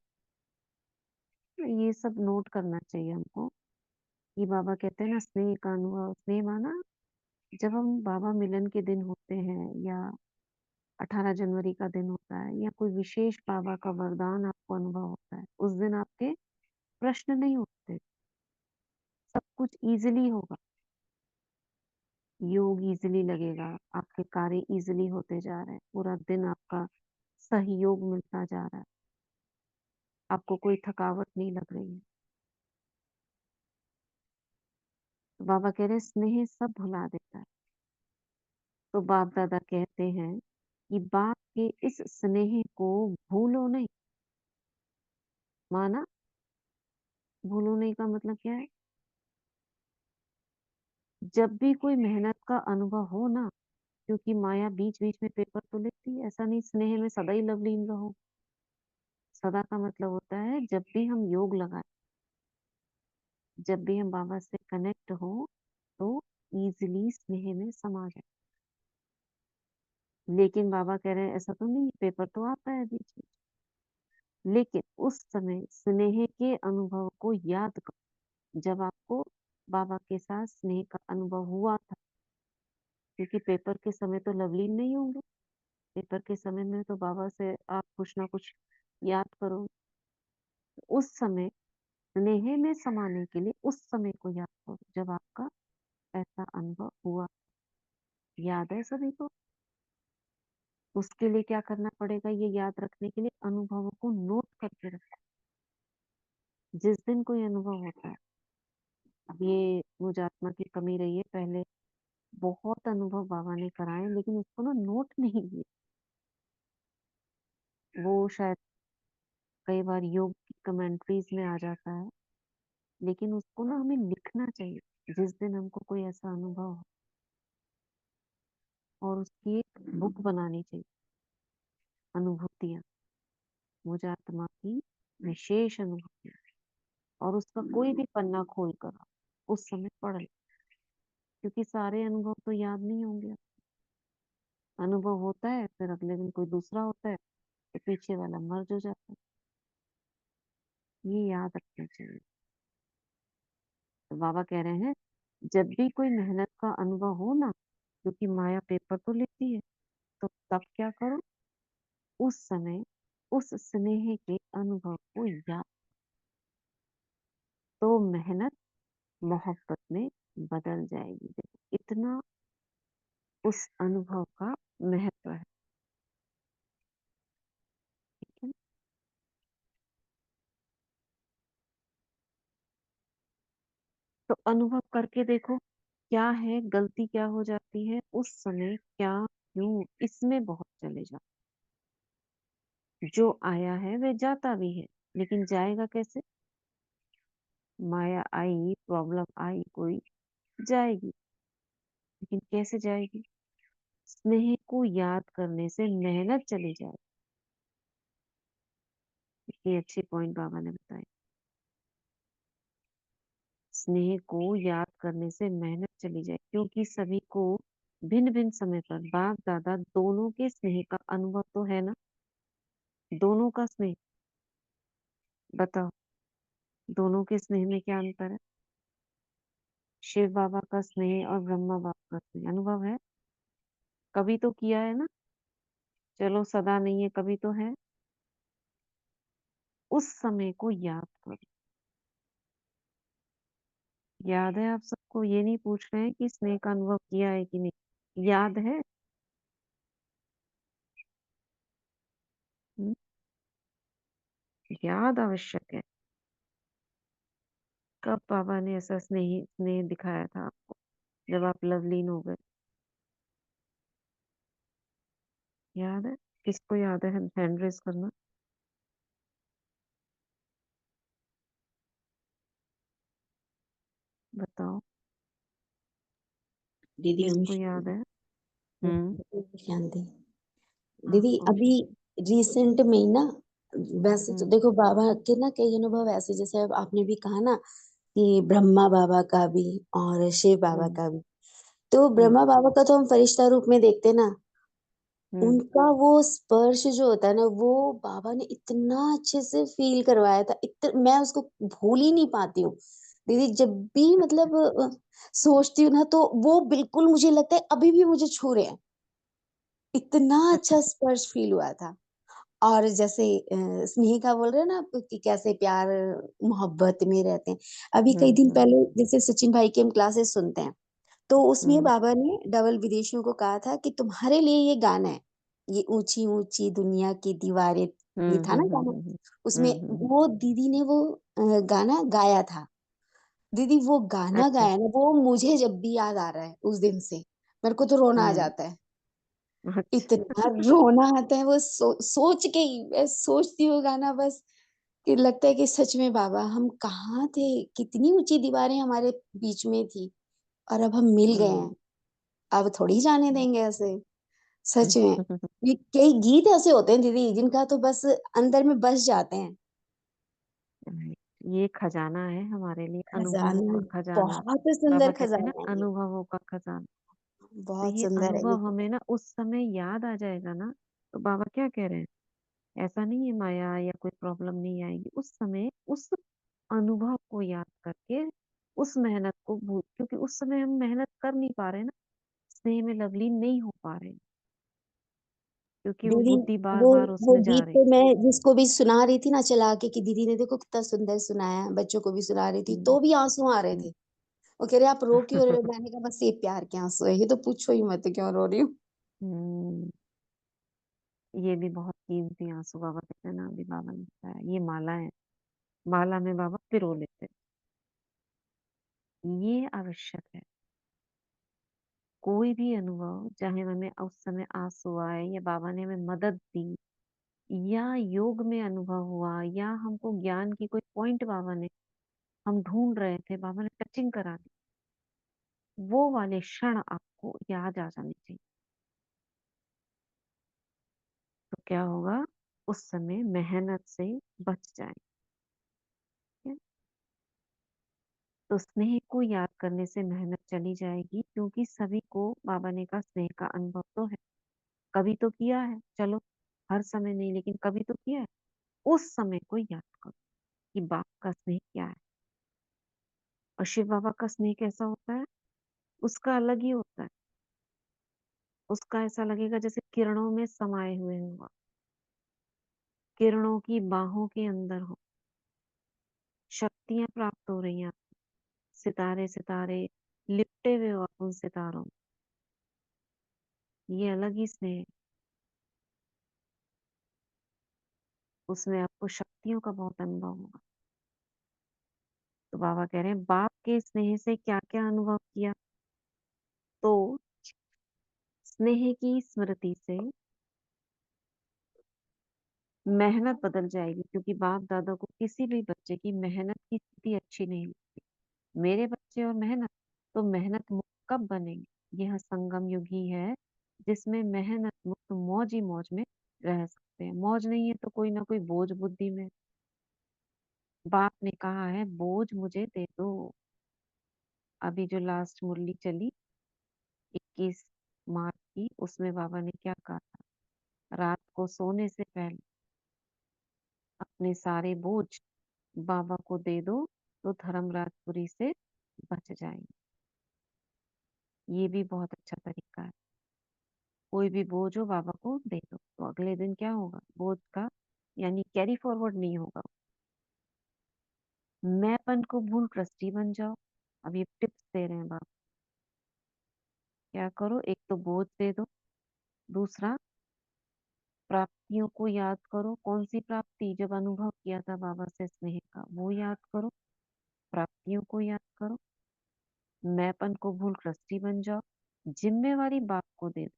Speaker 1: तो ये सब नोट करना चाहिए हमको कि बाबा कहते हैं ना स्नेह का अनुभव। स्नेह माना जब हम बाबा मिलन के दिन होते हैं या 18 जनवरी का दिन होता है या कोई विशेष बाबा का वरदान आपको अनुभव होता है, उस दिन आपके प्रश्न नहीं उठते, सब कुछ इजीली होगा, योग इजीली लगेगा, आपके कार्य इजीली होते जा रहे हैं, पूरा दिन आपका सहयोग मिलता जा रहा है, आपको कोई थकावट नहीं लग रही है। तो बाबा कह रहे हैं स्नेह सब भुला देता है। तो बाप दादा कहते हैं कि बाप के इस स्नेह को भूलो नहीं। माना, भूलो नहीं का मतलब क्या है? जब भी कोई मेहनत का अनुभव हो ना, क्योंकि माया बीच बीच में पेपर तो लेती है, ऐसा नहीं स्नेह में सदा ही लवलीन रहो। सदा का मतलब होता है जब भी हम योग लगाए, जब भी हम बाबा से कनेक्ट हो तो इजीली स्नेह में समा जाए। लेकिन बाबा कह रहे हैं ऐसा तो नहीं, पेपर तो आता है बीच में, लेकिन उस समय स्नेह के अनुभव को याद करो जब आपको बाबा के साथ स्नेह का अनुभव हुआ था। क्योंकि पेपर के समय तो लवलीन नहीं होंगे, पेपर के समय में तो बाबा से आप कुछ ना कुछ याद करो। उस समय स्नेह में समाने के लिए उस समय को याद करो जब आपका ऐसा अनुभव हुआ। याद है सभी को? उसके लिए क्या करना पड़ेगा? ये याद रखने के लिए अनुभवों को नोट करके रखो। जिस दिन कोई अनुभव होता है, अब ये मुझे आत्मा की कमी रही है, पहले बहुत अनुभव बाबा ने कराए लेकिन उसको ना नोट नहीं किए। वो शायद कई बार योग की कमेंट्रीज में आ जाता है, लेकिन उसको ना हमें लिखना चाहिए जिस दिन हमको कोई ऐसा अनुभव हो, और उसकी एक बुक बनानी चाहिए, अनुभूतियां, मुझे आत्मा की विशेष अनुभूतियां, और उसका कोई भी पन्ना खोल कर आप उस समय पढ़ ले। क्योंकि सारे अनुभव तो याद नहीं होंगे। अनुभव होता है फिर अगले दिन कोई दूसरा होता है तो पीछे वाला मर्ज हो जाता है। ये याद रखना चाहिए। तो बाबा कह रहे हैं जब भी कोई मेहनत का अनुभव हो ना, क्योंकि माया पेपर तो लेती है, तो तब क्या करो, उस समय उस स्नेह के अनुभव को याद, तो मेहनत मोहब्बत में बदल जाएगी। देखो इतना उस अनुभव का महत्व है, ठीक है। तो अनुभव करके देखो क्या है, गलती क्या हो जाती है उस समय, क्या क्यों, इसमें बहुत चले जाओ। जो आया है वह जाता भी है, लेकिन जाएगा कैसे? माया आई, प्रॉब्लम आई कोई, जाएगी, लेकिन कैसे जाएगी? स्नेह को याद करने से मेहनत चली जाए। इतनी अच्छी पॉइंट बाबा ने बताई। स्नेह को याद करने से मेहनत चली जाए, क्योंकि सभी को भिन्न भिन्न समय पर बाप दादा दोनों के स्नेह का अनुभव तो है ना। दोनों का स्नेह, बताओ दोनों के स्नेह में क्या अंतर है? शिव बाबा का स्नेह और ब्रह्मा बाबा का स्नेह अनुभव है, कभी तो किया है ना। चलो सदा नहीं है, कभी तो है। उस समय को याद करो। याद है आप सबको? ये नहीं पूछ रहे हैं कि स्नेह का अनुभव किया है कि नहीं, याद है? हम्म, याद आवश्यक है। कब बाबा ने ऐसा स्नेह स्नेह दिखाया था आपको? जब आप लवलीन हो गए, याद है? किसको याद है? हैंड रेज करना। बताओ
Speaker 3: दीदी हम
Speaker 1: किसको याद है?
Speaker 3: शांति।
Speaker 1: हाँ
Speaker 3: दीदी
Speaker 1: ओम
Speaker 3: अभी
Speaker 1: शांति।
Speaker 3: रिसेंट में ही ना, वैसे तो
Speaker 1: हम्म
Speaker 3: देखो बाबा के ना कई अनुभव ऐसे, जैसे अब आपने भी कहा ना कि ब्रह्मा बाबा का भी और शिव बाबा
Speaker 1: हम्म
Speaker 3: का भी। तो
Speaker 1: हम्म
Speaker 3: ब्रह्मा बाबा का तो हम फरिश्ता रूप में देखते हैं ना,
Speaker 1: हम्म
Speaker 3: उनका वो स्पर्श जो होता है ना, वो बाबा ने इतना अच्छे से फील करवाया था, मैं उसको भूल ही नहीं पाती हूँ दीदी। जब भी मतलब सोचती हूँ ना, तो वो बिल्कुल मुझे लगता है अभी भी मुझे छू रहे हैं, इतना अच्छा स्पर्श फील हुआ था। और जैसे स्नेह का बोल रहे हैं ना आप कि कैसे प्यार मोहब्बत में रहते हैं। अभी कई दिन
Speaker 1: हम्म
Speaker 3: पहले जैसे सचिन भाई की हम क्लासेस सुनते हैं, तो उसमें
Speaker 1: हम्म
Speaker 3: बाबा ने डबल विदेशियों को कहा था कि तुम्हारे लिए ये गाना है, ये ऊंची ऊंची दुनिया की दीवारें, ये
Speaker 1: हम्म
Speaker 3: था ना
Speaker 1: हम्म
Speaker 3: गाना।
Speaker 1: हम्म
Speaker 3: उसमें
Speaker 1: हम्म।
Speaker 3: वो दीदी ने वो गाना गाया था। दीदी वो गाना
Speaker 1: अच्छा
Speaker 3: गाया ना, वो मुझे जब भी याद आ रहा है उस दिन से, मेरे को तो रोना आ
Speaker 1: हम्म
Speaker 3: जाता है। इतना
Speaker 1: अच्छा
Speaker 3: रोना आता है वो सोच के ही, मैं सोचती हूँ गाना बस, कि लगता है कि सच में बाबा हम कहाँ थे, कितनी ऊंची दीवारें हमारे बीच में थी, और अब हम मिल गए हैं,
Speaker 1: हम्म
Speaker 3: अब थोड़ी जाने देंगे ऐसे। सच में
Speaker 1: हम्म।
Speaker 3: ये कई गीत ऐसे होते हैं दीदी, जिनका तो बस अंदर में बस जाते हैं।
Speaker 1: ये खजाना है हमारे लिए, अनुभवों
Speaker 3: खजाना,
Speaker 1: का खजाना।
Speaker 3: बहुत सुंदर
Speaker 1: बाबा कहते हैं ना
Speaker 3: खजाना है ये,
Speaker 1: अनुभवों का खजाना। तो
Speaker 3: बहुत
Speaker 1: ये
Speaker 3: सुंदर है ये
Speaker 1: अनुभव हमें
Speaker 3: खजाना।
Speaker 1: ना उस समय याद आ जाएगा ना, तो बाबा क्या कह रहे हैं, ऐसा नहीं है माया या कोई प्रॉब्लम नहीं आएगी उस समय। उस अनुभव को याद करके उस मेहनत को भूल, क्योंकि उस समय हम मेहनत कर नहीं पा रहे ना, स्नेह में लवलीन नहीं हो पा रहे, क्योंकि वो
Speaker 3: दीदी
Speaker 1: बुद्धि बार
Speaker 3: वो
Speaker 1: बार
Speaker 3: वो
Speaker 1: उसमें जा
Speaker 3: गीत
Speaker 1: रही।
Speaker 3: तो मैं जिसको भी सुना रही थी ना चला के, कि दीदी ने देखो कितना सुंदर सुनाया है, बच्चों को भी सुना रही थी
Speaker 1: हम्म,
Speaker 3: तो भी आंसू आ रहे
Speaker 1: हम्म,
Speaker 3: थे। वो कह रहे आप रो क्यों रहे हो? मैंने कहा बस ये प्यार के आंसू है, ये तो पूछो ही मत क्यों रो रही हूँ।
Speaker 1: हम्म, ये भी बहुत कीमती आंसू बाबा कहते हैं ना, अभी बाबा ने बताया ये माला है, माला में बाबा पिरो लेते हैं। ये आवश्यक है। कोई भी अनुभव, चाहे हमें उस समय आंसू आए या बाबा ने हमें मदद दी, या योग में अनुभव हुआ, या हमको ज्ञान की कोई पॉइंट बाबा ने, हम ढूंढ रहे थे, बाबा ने टचिंग करा दी, वो वाले क्षण आपको याद आ जाने चाहिए। तो क्या होगा, उस समय मेहनत से बच जाएंगे। तो स्नेह को याद करने से मेहनत चली जाएगी, क्योंकि सभी को बाबा ने कहा स्नेह का अनुभव तो है, कभी तो किया है। चलो हर समय नहीं, लेकिन कभी तो किया है। उस समय को याद करो कि बाप का स्नेह क्या है, और शिव बाबा का स्नेह कैसा होता है? उसका अलग ही होता है। उसका ऐसा लगेगा जैसे किरणों में समाये हुए हो आप, किरणों की बाहों के अंदर हो, शक्तियां प्राप्त हो रही हैं आपको, सितारे सितारे लिपटे हुए हो आप उन सितारों में। ये अलग ही स्नेह है। उसमें आपको शक्तियों का बहुत अनुभव होगा। तो बाबा कह रहे हैं बाप के स्नेह से क्या क्या अनुभव किया? तो स्नेह की स्मृति से मेहनत बदल जाएगी, क्योंकि बाप दादा को किसी भी बच्चे की मेहनत की स्थिति अच्छी नहीं लगती। मेरे बच्चे और मेहनत, तो मेहनत मुक्त कब बनेंगे? यह संगम युग ही है जिसमें मेहनत मुक्त मौज ही मौज में रह सकते हैं। मौज नहीं है तो कोई ना कोई बोझ बुद्धि में। बाप ने कहा है बोझ मुझे दे दो। अभी जो लास्ट मुरली चली 21 मार्च की, उसमें बाबा ने क्या कहा था? रात को सोने से पहले अपने सारे बोझ बाबा को दे दो तो धर्मराजपुरी से बच जाएंगे। ये भी बहुत अच्छा तरीका है। कोई भी बोझ हो बाबा को दे दो तो अगले दिन क्या होगा? बोझ का यानी कैरी फॉरवर्ड नहीं होगा। मैंपन को भूल ट्रस्टी बन जाओ। अब ये टिप्स दे रहे हैं बाबा। क्या करो? एक तो बोझ दे दो, दूसरा प्राप्तियों को याद करो। कौन सी प्राप्ति? जब अनुभव किया था बाबा से स्नेह का, वो याद करो। प्राप्तियों को याद करो। मैंपन को भूल ट्रस्टी बन जाओ। जिम्मेवारी बाप को दे दो,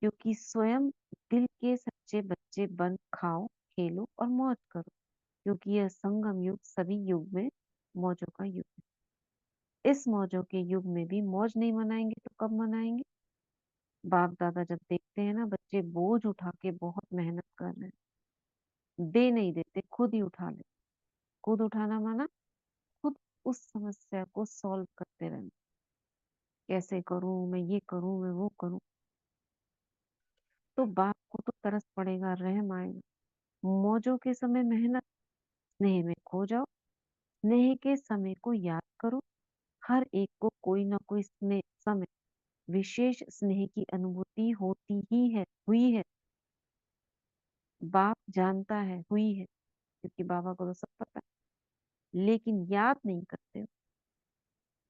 Speaker 1: क्योंकि स्वयं दिल के सच्चे बच्चे बन खाओ, खेलो और मौज करो, क्योंकि यह संगम युग सभी युग में मौजों का युग है। इस मौजों के युग में भी मौज नहीं मनाएंगे तो कब मनाएंगे? बाप दादा जब देखते हैं ना बच्चे बोझ उठा के बहुत मेहनत कर रहे हैं, दे नहीं देते, खुद ही उठा ले। खुद उठाना माना खुद उस समस्या को सॉल्व करते रहना। कैसे करूं मैं, ये करूं मैं, वो करूं। तो बाप को तो तरस पड़ेगा, रहम आएगा। मौजों के समय मेहनत, स्नेह में खो जाओ। स्नेह के समय को याद करो। हर एक को कोई ना कोई स्नेह समय विशेष स्नेह की अनुभूति होती ही है, हुई है। बाप जानता है हुई है, क्योंकि बाबा को तो सब पता है, लेकिन याद नहीं करते हो।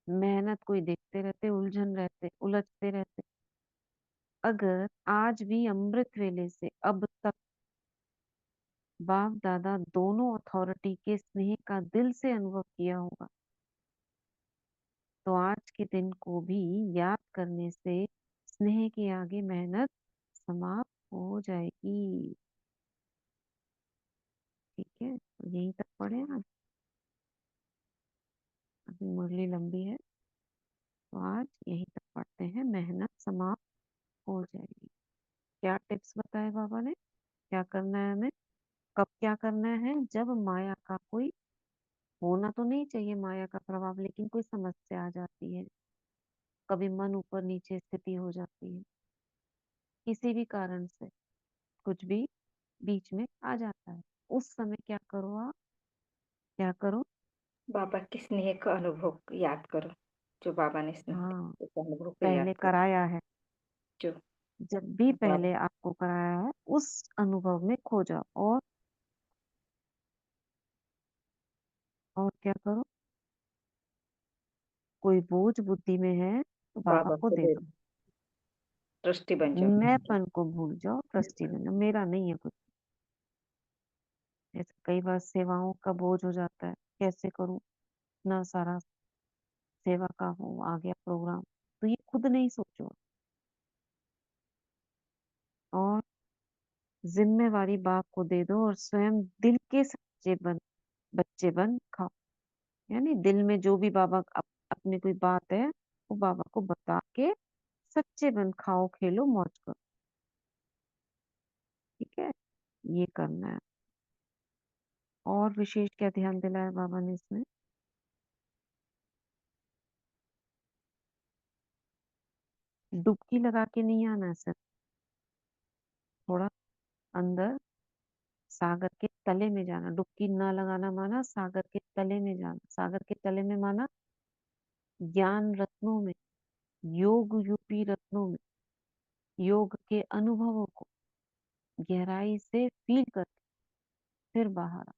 Speaker 1: मेहनत कोई देखते रहते, उलझन रहते, उलझते रहते। अगर आज भी अमृत वेले से अब तक बाप दादा दोनों अथॉरिटी के स्नेह का दिल से अनुभव किया होगा, तो आज के दिन को भी याद करने से स्नेह के आगे मेहनत समाप्त हो जाएगी। ठीक है, तो यहीं तक पढ़े आज। अभी मुरली लंबी है तो आज यहीं तक पढ़ते हैं, मेहनत समाप्त हो जाएगी। क्या टिप्स बताए बाबा ने? क्या करना है हमें? कब क्या करना है? जब माया का कोई, होना तो नहीं चाहिए माया का प्रभाव, लेकिन कोई समस्या आ जाती है, कभी मन ऊपर नीचे स्थिति हो जाती है, किसी भी कारण से कुछ भी बीच में आ जाता है, उस समय क्या करो आप? क्या करो?
Speaker 5: बाबा के स्नेह का अनुभव याद करो। जो बाबा ने स्नेह
Speaker 1: हाँ,
Speaker 5: किया, उस अनुभव को याद
Speaker 1: पहले
Speaker 5: करो।
Speaker 1: कराया है।
Speaker 5: जो
Speaker 1: जब भी
Speaker 5: बाबा
Speaker 1: पहले आपको कराया है उस अनुभव में खो जाओ। और क्या करो? कोई बोझ बुद्धि में है तो बाबा
Speaker 5: बाबा
Speaker 1: को
Speaker 5: को
Speaker 1: दे
Speaker 5: दे
Speaker 1: दो।
Speaker 5: दो, ट्रस्टी बन जाओ।
Speaker 1: मैंपन को भूल जाओ, ट्रस्टी बनो, मेरा नहीं है कुछ। जैसे कई बार सेवाओं का बोझ हो जाता है, कैसे करूं, इतना सारा सेवा का हो आ गया प्रोग्राम, तो ये खुद नहीं सोचो। और जिम्मेवारी बाप को दे दो और स्वयं दिल के सच्चे बच्चे बन खाओ। यानी दिल में जो भी बाबा अपने कोई बात है वो बाबा को बता के सच्चे बन खाओ, खेलो, मौज करो। ठीक है, ये करना है। और विशेष क्या ध्यान दिलाया बाबा ने इसमें? डुबकी लगा के नहीं आना है, सिर्फ थोड़ा अंदर सागर के तले में जाना, डुबकी न लगाना माना सागर के तले में जाना, सागर के तले में माना ज्ञान रत्नों में, योग रूपी रत्नों में, योग के अनुभवों को गहराई से फील कर फिर बाहर आ।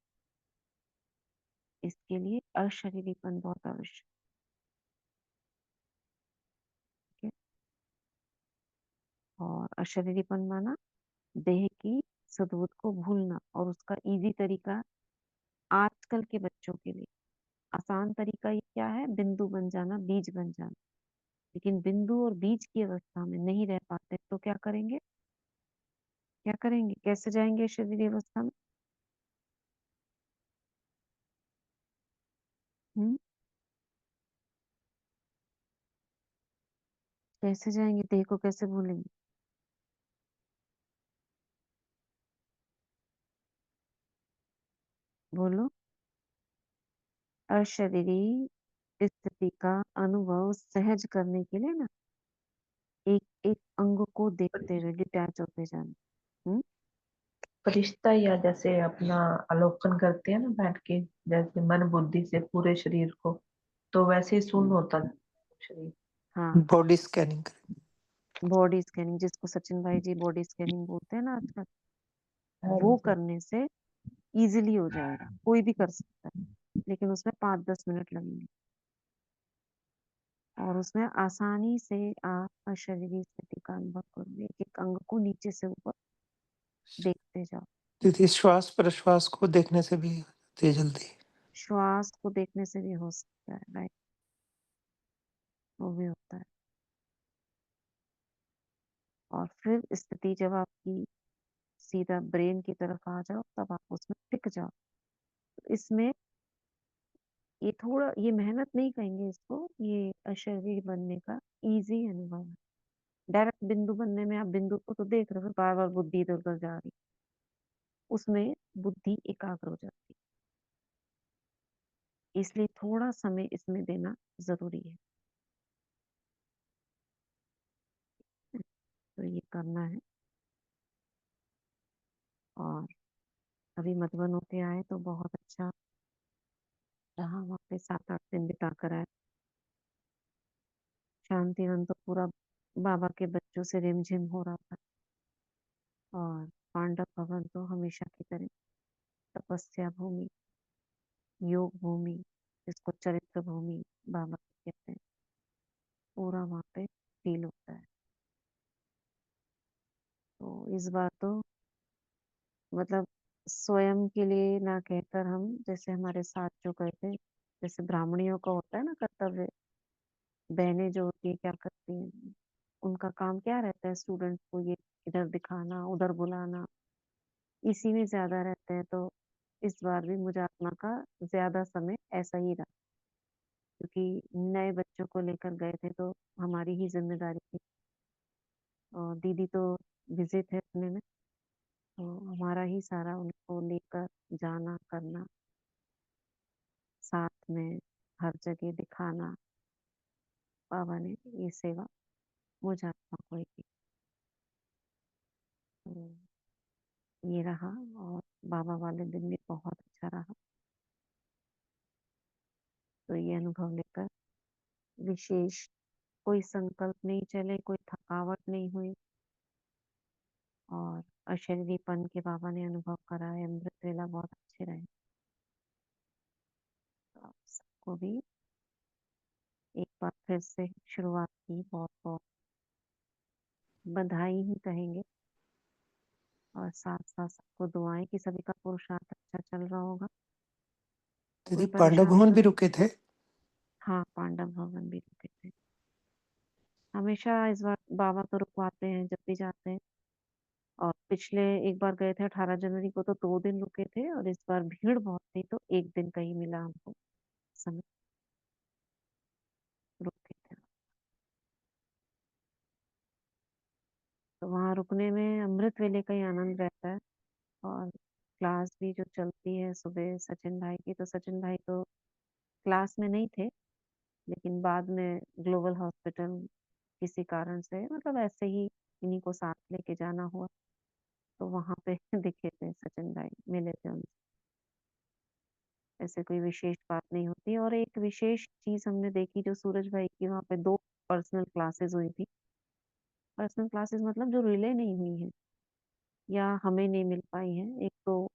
Speaker 1: इसके लिए अशरीरीपन बहुत आवश्यक है। और अशरीरीपन माना देह की सद्बुद्ध को भूलना, और उसका इजी तरीका आजकल के बच्चों के लिए आसान तरीका ये क्या है, बिंदु बन जाना, बीज बन जाना। लेकिन बिंदु और बीज की अवस्था में नहीं रह पाते तो क्या करेंगे, क्या करेंगे, कैसे जाएंगे शरीर अवस्था में? हम्म, कैसे जाएंगे, देह को कैसे भूलेंगे? बोलो। अशरीरी स्थिति का अनुभव सहज करने के लिए ना एक एक अंग को देखते हुए डिटैच होते जाना।
Speaker 2: फरिश्ता, या जैसे अपना अवलोकन करते हैं ना बैठ के, जैसे मन बुद्धि से पूरे शरीर को, तो वैसे ही शून्य होता है शरीर।
Speaker 1: हाँ,
Speaker 4: बॉडी स्कैनिंग करें।
Speaker 1: बॉडी स्कैनिंग, जिसको सचिन भाई जी बॉडी स्कैनिंग बोलते हैं ना आजकल,
Speaker 2: हाँ
Speaker 1: वो
Speaker 2: जी।
Speaker 1: करने से इजीली हो जाएगा, कोई भी कर सकता है, लेकिन उसमें 5-10 मिनट लगेंगे। और उसमें आसानी से आप अशरीरी स्थिति का अनुभव करोगे, एक एक अंग को नीचे से ऊपर देखते जाओ।
Speaker 4: दीदी श्वास प्रश्वास को देखने से भी होती है जल्दी।
Speaker 1: श्वास को देखने से भी हो सकता है, राइट, वो भी होता है। और फिर स्थिति जब आपकी सीधा ब्रेन की तरफ आ जाओ, तब आप उसमें टिक जाओ। तो इसमें ये थोड़ा, ये मेहनत नहीं कहेंगे इसको, ये अशरीरी बनने का इजी अनुभव है। डायरेक्ट बिंदु बनने में आप बिंदु को तो देख रहे हो, बार बार बुद्धि इधर उधर जा रही, उसमें बुद्धि एकाग्र हो जाती है। इसलिए थोड़ा समय इसमें देना जरूरी है। तो ये करना है। और अभी मधुबन होके आए तो बहुत अच्छा रहा, वहाँ पे 7-8 दिन बिता कर आए। शांतिवन तो पूरा बाबा के बच्चों से रिमझिम हो रहा था। और पांडव भवन तो हमेशा की तरह तपस्या भूमि, योग भूमि, जिसको चरित्र भूमि बाबा कहते हैं, पूरा वहाँ पे फील होता है। तो इस बार तो मतलब स्वयं के लिए ना कहकर, हम जैसे हमारे साथ जो गए थे, जैसे ब्राह्मणियों का होता है ना कर्तव्य, बहनें जो होती है क्या करती हैं, उनका काम क्या रहता है, स्टूडेंट्स को ये इधर दिखाना उधर बुलाना, इसी में ज्यादा रहते हैं। तो इस बार भी मुझे आत्मा का ज्यादा समय ऐसा ही रहा, क्योंकि नए बच्चों को लेकर गए थे तो हमारी ही जिम्मेदारी थी। और दीदी तो बिजी थे अपने में, तो हमारा ही सारा उनको लेकर जाना करना, साथ में हर जगह दिखाना। बाबा ने ये सेवा मुझ आत्मा को ही की। तो ये रहा, और बाबा वाले दिन भी बहुत अच्छा रहा। तो ये अनुभव लेकर विशेष कोई संकल्प नहीं चले, कोई थकावट नहीं हुई, और अशरीरीपन के बाबा ने अनुभव कराए, अमृत वेला बहुत अच्छे रहे। तो आप सबको भी एक बार फिर से शुरुआत की बहुत बहुत बधाई ही कहेंगे, और साथ साथ सबको दुआएं कि सभी का पुरुषार्थ अच्छा चल रहा होगा,
Speaker 4: दीदी
Speaker 1: कोई
Speaker 4: पांडव
Speaker 1: परेशानी
Speaker 4: भवन
Speaker 1: तो
Speaker 4: भी
Speaker 1: नहीं।
Speaker 4: रुके थे।
Speaker 1: हाँ, पांडव भवन भी रुके थे। हमेशा इस बार बाबा तो रुकवाते हैं जब भी जाते हैं। और पिछले एक बार गए थे 18 जनवरी को, तो 2 दिन रुके थे, और इस बार भीड़ बहुत थी तो एक दिन का ही मिला हमको समय, रुके थे। तो वहाँ रुकने में अमृत वेले का ही आनंद रहता है। और क्लास भी जो चलती है सुबह सचिन भाई की, तो सचिन भाई तो क्लास में नहीं थे, लेकिन बाद में ग्लोबल हॉस्पिटल किसी कारण से, मतलब ऐसे ही इन्हीं को साथ लेके जाना हुआ, तो वहां पे दिखे थे सचिन भाई, मिले थे उनसे। ऐसे कोई विशेष बात नहीं होती। और एक विशेष चीज हमने देखी जो सूरज भाई की, वहां पे 2 पर्सनल क्लासेस हुई थी। पर्सनल क्लासेस मतलब जो रिले नहीं हुई है या हमें नहीं मिल पाई है। एक तो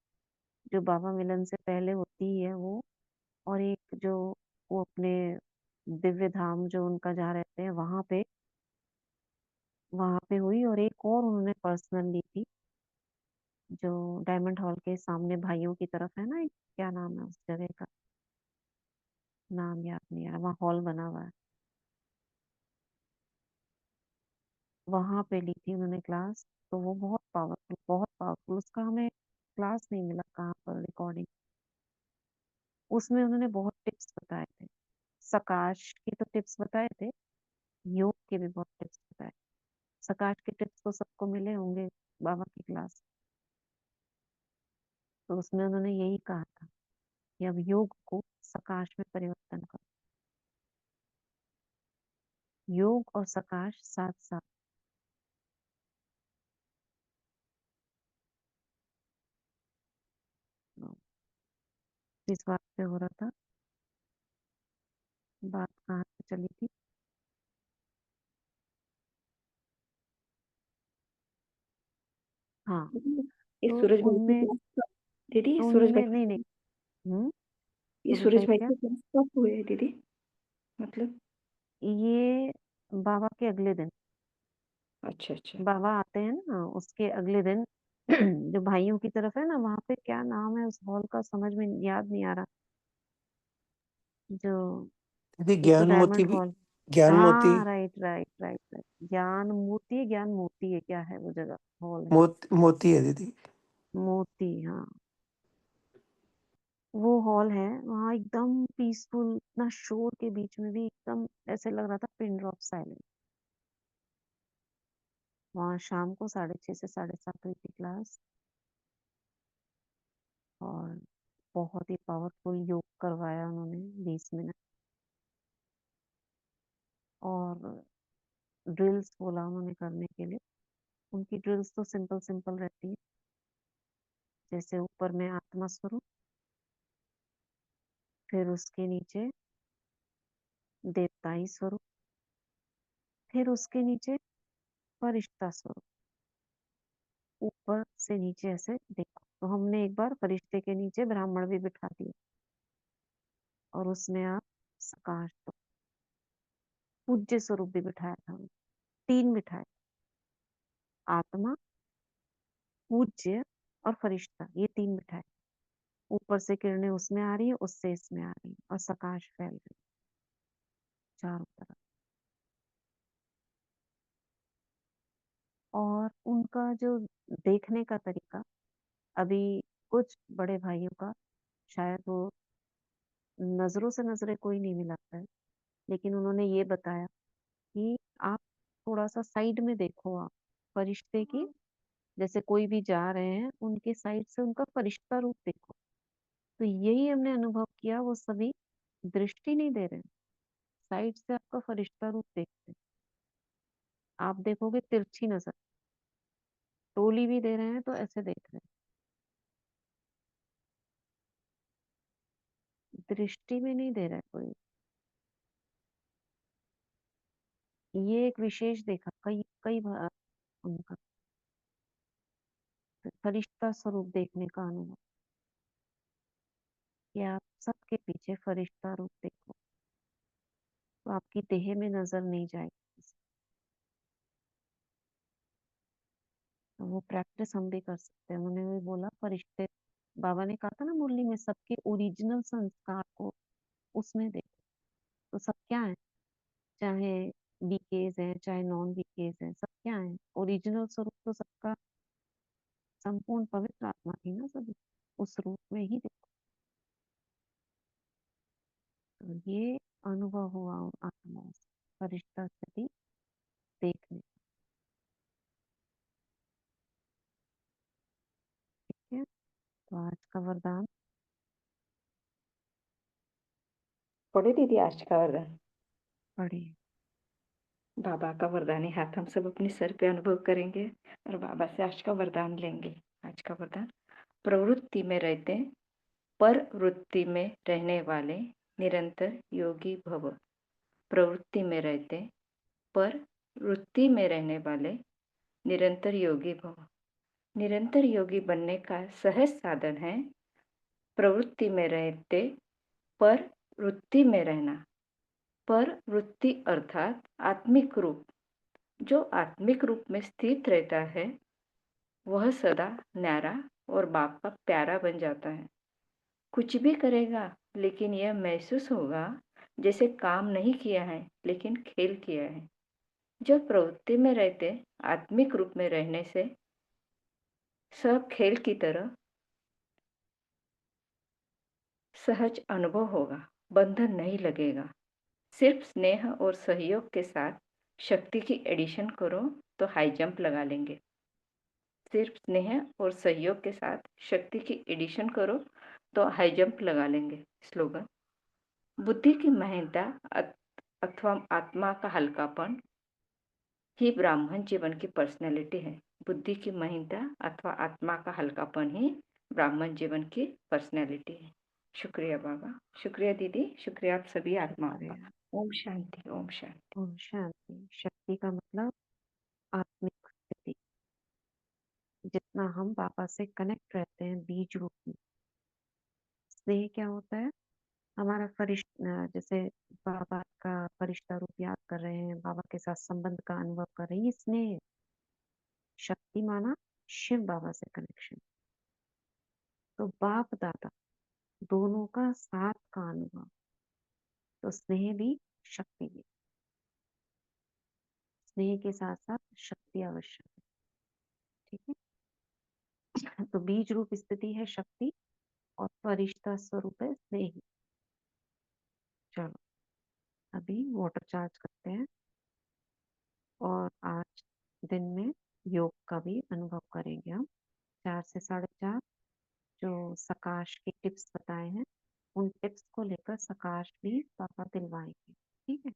Speaker 1: जो बाबा मिलन से पहले होती ही है वो, और एक जो वो अपने दिव्य धाम जो उनका जहाँ रहते हैं वहां पे हुई। और एक और उन्होंने पर्सनल ली थी जो डायमंड हॉल के सामने भाइयों की तरफ है ना, क्या नाम है उस जगह का, नाम याद नहीं आ रहा, वहाँ हॉल बना हुआ है, वहां पे ली थी उन्होंने क्लास। तो वो बहुत पावरफुल, बहुत पावरफुल। उसका हमें क्लास नहीं मिला कहाँ पर रिकॉर्डिंग। उसमें उन्होंने बहुत टिप्स बताए थे। सकाश की तो टिप्स बताए थे, योग के भी बहुत टिप्स बताए। सकाश के टिप्स तो सबको मिले होंगे बाबा की क्लास। तो उसमें उन्होंने यही कहा था कि अब योग को सकाश में परिवर्तन करो। योग और सकाश साथ साथ। तो इस बात पे हो रहा था, बात कहाँ पे चली थी। हाँ,
Speaker 5: ये
Speaker 1: तो
Speaker 5: सूरज भाई की
Speaker 1: उनमें
Speaker 5: क्लास दीदी, ये सूरज भाई
Speaker 1: उन्होंने नहीं नहीं,
Speaker 5: ये
Speaker 1: सूरज
Speaker 5: सूरज
Speaker 1: भाई
Speaker 5: भाई
Speaker 1: क्या,
Speaker 5: की क्लास कब हुई है दीदी? मतलब
Speaker 1: ये बाबा के अगले दिन,
Speaker 5: अच्छा अच्छा।
Speaker 1: बाबा आते हैं ना उसके अगले दिन जो भाइयों की तरफ है ना, वहां पे क्या नाम है उस हॉल का, समझ में याद नहीं आ रहा। जो
Speaker 4: दीदी
Speaker 1: एक तो
Speaker 4: ज्ञान मोती
Speaker 1: डायमंड
Speaker 4: भी,
Speaker 1: हॉल,
Speaker 4: ज्ञान मोती,
Speaker 1: हाँ राइट राइट राइट राइट, ज्ञान मोती है, क्या है वो जगह, हॉल है
Speaker 4: मोती है दीदी।
Speaker 1: मोती, हाँ। वो हॉल है वहाँ, एकदम पीसफुल, इतना शोर के बीच में भी एकदम ऐसे लग रहा था पिन ड्रॉप साइलेंट। वहाँ शाम को 6:30 से 7:30 हुई थी क्लास। और बहुत ही पावरफुल योग करवाया उन्होंने 20 मिनट। और ड्रिल्स बोला उन्होंने करने के लिए। उनकी ड्रिल्स तो सिंपल सिंपल रहती है, जैसे ऊपर में आत्मा स्वरूप, फिर उसके नीचे देवताई स्वरूप, फिर उसके नीचे फरिश्ता स्वरूप। ऊपर से नीचे ऐसे देखो। तो हमने एक बार फरिश्ते के नीचे ब्राह्मण भी बिठा दिया, और उसमें आप सकाश तो पूज्य स्वरूप भी बिठाया था हमने। 3 बिठाए, आत्मा, पूज्य और फरिश्ता, ये 3 बिठाए। ऊपर से किरणें उसमें आ रही है, उससे इसमें आ रही है, और सकाश फैल रही है चारों तरफ। और उनका जो देखने का तरीका, अभी कुछ बड़े भाइयों का शायद वो नजरों से नजरें कोई नहीं मिलाता है, लेकिन उन्होंने ये बताया कि आप थोड़ा सा साइड में देखो, आप फरिश्ते की, जैसे कोई भी जा रहे हैं उनके साइड से उनका फरिश्ता रूप देखो। तो यही हमने अनुभव किया, वो सभी दृष्टि नहीं दे रहे हैं, साइड से आपका फरिश्ता रूप देखते हैं। आप देखोगे तिरछी नजर, टोली भी दे रहे हैं तो ऐसे देख रहे हैं, दृष्टि में नहीं दे रहा है कोई। ये एक विशेष देखा कई कई बार उनका फरिश्ता स्वरूप देखने का अनुभव, कि आप सबके पीछे फरिश्ता रूप देखो, तो आपकी देह में नजर नहीं जाएगी। तो वो प्रैक्टिस हम भी कर सकते हैं। उन्होंने भी बोला फरिश्ते, बाबा ने कहा था ना मुरली में, सबके ओरिजिनल संस्कार को उसमें देखो। तो सब क्या है, चाहे बीकेज है चाहे नॉन बीकेज है, सब क्या है, ओरिजिनल स्वरूप तो सबका संपूर्ण पवित्र आत्मा थी ना सभी, उस रूप में ही देखो। तो ये अनुभव हुआ उन आत्माओं से, फरिश्ता स्थिति देखने। ठीक है, तो आज का वरदान
Speaker 5: पढ़े दीदी आज का वरदान?
Speaker 1: पढ़े।
Speaker 5: बाबा का वरदानी हाथ हम सब अपने सर पे अनुभव करेंगे और बाबा से आज का वरदान लेंगे। आज का वरदान, प्रवृत्ति में रहते पर वृत्ति में रहने वाले निरंतर योगी भव। प्रवृत्ति में रहते पर वृत्ति में रहने वाले निरंतर योगी भव। निरंतर योगी बनने का सहज साधन है प्रवृत्ति में रहते पर वृत्ति में रहना। पर वृत्ति अर्थात आत्मिक रूप। जो आत्मिक रूप में स्थित रहता है वह सदा न्यारा और बाप का प्यारा बन जाता है। कुछ भी करेगा लेकिन यह महसूस होगा जैसे काम नहीं किया है लेकिन खेल किया है। जब प्रवृत्ति में रहते आत्मिक रूप में रहने से सब खेल की तरह सहज अनुभव होगा, बंधन नहीं लगेगा। सिर्फ स्नेह और सहयोग के साथ शक्ति की एडिशन करो तो हाई जंप लगा लेंगे। सिर्फ स्नेह और सहयोग के साथ शक्ति की एडिशन करो तो हाई जंप लगा लेंगे। स्लोगन, बुद्धि की महत्ता अथवा आत्मा का हल्कापन ही ब्राह्मण जीवन की पर्सनैलिटी है। बुद्धि की महत्ता अथवा आत्मा का हल्कापन ही ब्राह्मण जीवन की पर्सनैलिटी है। शुक्रिया बाबा, शुक्रिया दीदी, शुक्रिया आप सभी आत्माओं का।
Speaker 1: शुक्रिया।
Speaker 5: ओम शांति, ओम शांति।
Speaker 1: ओम शांति। शक्ति का मतलब आत्मिक स्थिति। जितना हम बाबा से कनेक्ट रहते हैं बीज रूप में। स्नेह क्या होता है? हमारा फरिश्ता, जैसे बाबा का फरिश्ता रूप याद कर रहे हैं, बाबा के साथ संबंध का अनुभव कर रहे हैं, ये स्नेह है। शक्ति माना शिव बाबा से कनेक्शन। तो बाप दादा दोनों का साथ का अनुभव। तो स्नेह भी शक्ति भी। स्नेह के साथ साथ शक्ति आवश्यक है। ठीक है। तो बीज रूप स्थिति है शक्ति और फरिश्ता स्वरूप है स्नेह। चलो अभी वाटर चार्ज करते हैं और आज दिन में योग का भी अनुभव करेंगे हम। 4 से 4:30 जो सकाश की टिप्स बताए हैं उन टिप्स को लेकर सकाश भी पापा दिलवाएंगे। ठीक है।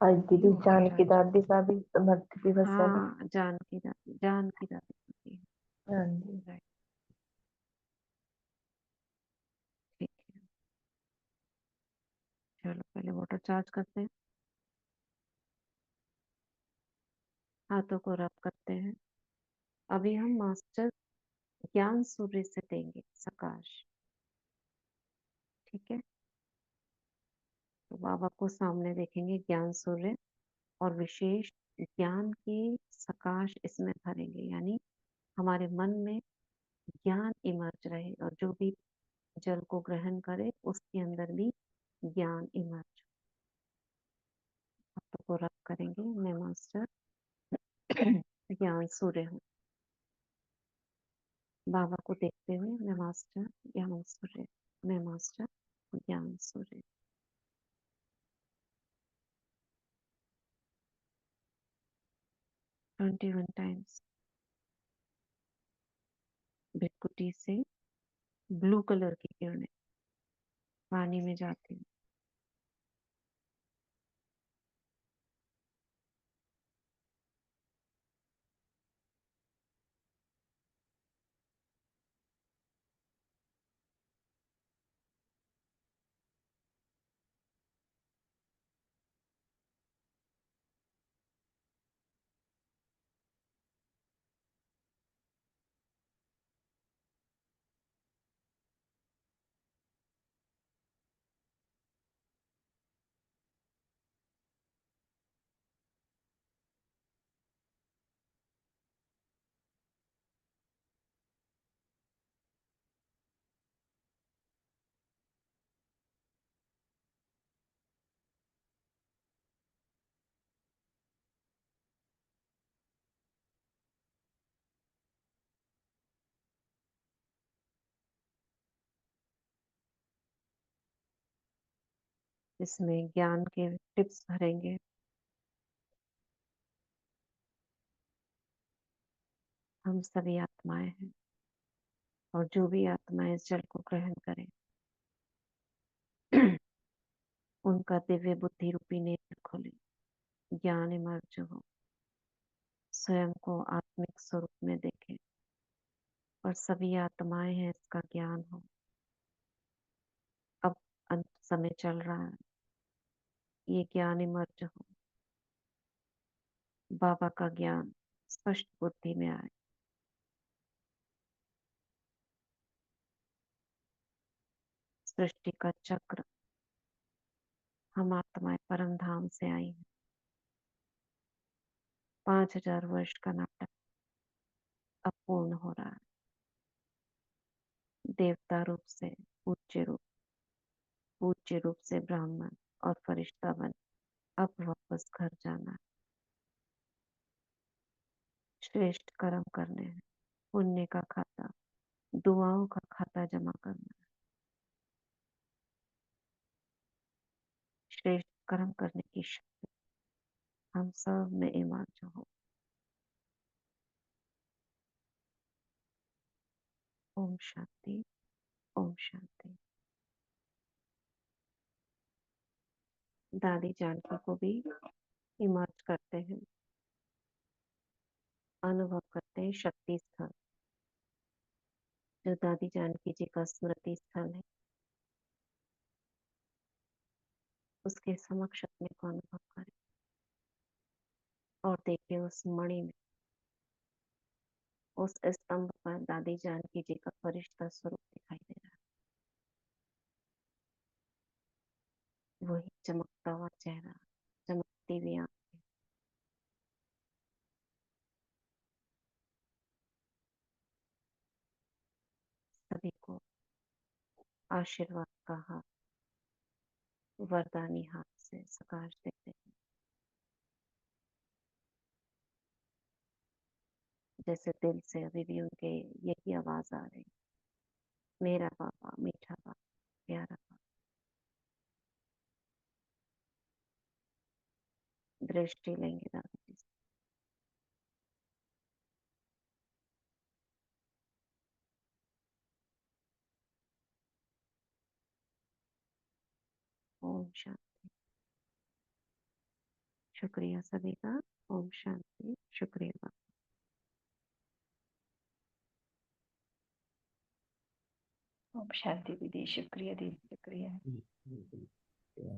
Speaker 2: आज
Speaker 1: ये
Speaker 2: दीदी
Speaker 1: वाटर
Speaker 2: जानकी
Speaker 1: चार्ज।
Speaker 2: दादी का भी मृत्यु दिवस है ना।
Speaker 1: हाँ, जानकी दादी, जानकी दादी होती है।
Speaker 2: हाँ जी।
Speaker 1: राइट, ठीक है। चलो पहले वाटर चार्ज करते हैं, हाथों को रब करते हैं। अभी हम मास्टर ज्ञान सूर्य से देंगे सकाश। ठीक है। तो बाबा को सामने देखेंगे ज्ञान सूर्य और विशेष ज्ञान की सकाश इसमें भरेंगे, यानी हमारे मन में ज्ञान इमर्ज रहे और जो भी जल को ग्रहण करे उसके अंदर भी ज्ञान इमर्ज। हाथों को रब करेंगे। मैं मास्टर ज्ञान सूर्य हूँ। बाबा को देखते हुए मैं मास्टर ज्ञान सूर्य, मैं मास्टर ज्ञान सूर्य। 21 टाइम्स। भिक्कुटी से ब्लू कलर की किरणें पानी में जाती हैं। इसमें ज्ञान के टिप्स भरेंगे। हम सभी आत्माएं हैं और जो भी आत्माएं इस जल को ग्रहण करें उनका दिव्य बुद्धि रूपी नेत्र खुले, ज्ञान इमर्ज हो, स्वयं को आत्मिक स्वरूप में देखे और सभी आत्माएं हैं इसका ज्ञान हो। अब अंत समय चल रहा है, ये ज्ञान इमर्ज हो, बाबा का ज्ञान स्पष्ट बुद्धि में आए। सृष्टि का चक्र, हम आत्माएं परम धाम से आई हैं। 5000 वर्ष का नाटक अब पूर्ण हो रहा है। देवता रूप से पूज्य रूप से ब्राह्मण और फरिश्ता बन अब वापस घर जाना है। श्रेष्ठ कर्म करने हैं, पुण्य का खाता, दुआओं का खाता जमा करना है। श्रेष्ठ कर्म करने की शक्ति हम सब में इमर्ज हो। ओम शांति, ओम शांति। दादी जानकी को भी इमर्ज करते हैं, अनुभव करते हैं शक्ति स्थल, जो दादी जानकी जी का स्मृति स्थल है, उसके समक्ष अपने को अनुभव करें और देखिए उस मणि में, उस स्तंभ पर दादी जानकी जी का फरिश्ता स्वरूप दिखाई दे रहा है। वही चमकता हुआ चेहरा, चमकती हुई आंखें, सभी को आशीर्वाद का हाथ, वरदानी हाथ से सकाश देते हैं। जैसे दिल से अभी भी उनके यही आवाज आ रही, मेरा बाबा, मीठा बाबा, प्यारा बाबा। दृष्टि लेंगे दादी जी से। ओम शांति। शुक्रिया सभी का। ओम शांति। शुक्रिया बाबा।
Speaker 5: ओम शांति दीदी, शुक्रिया दीदी, शुक्रिया।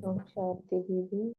Speaker 2: ओम शांति दीदी।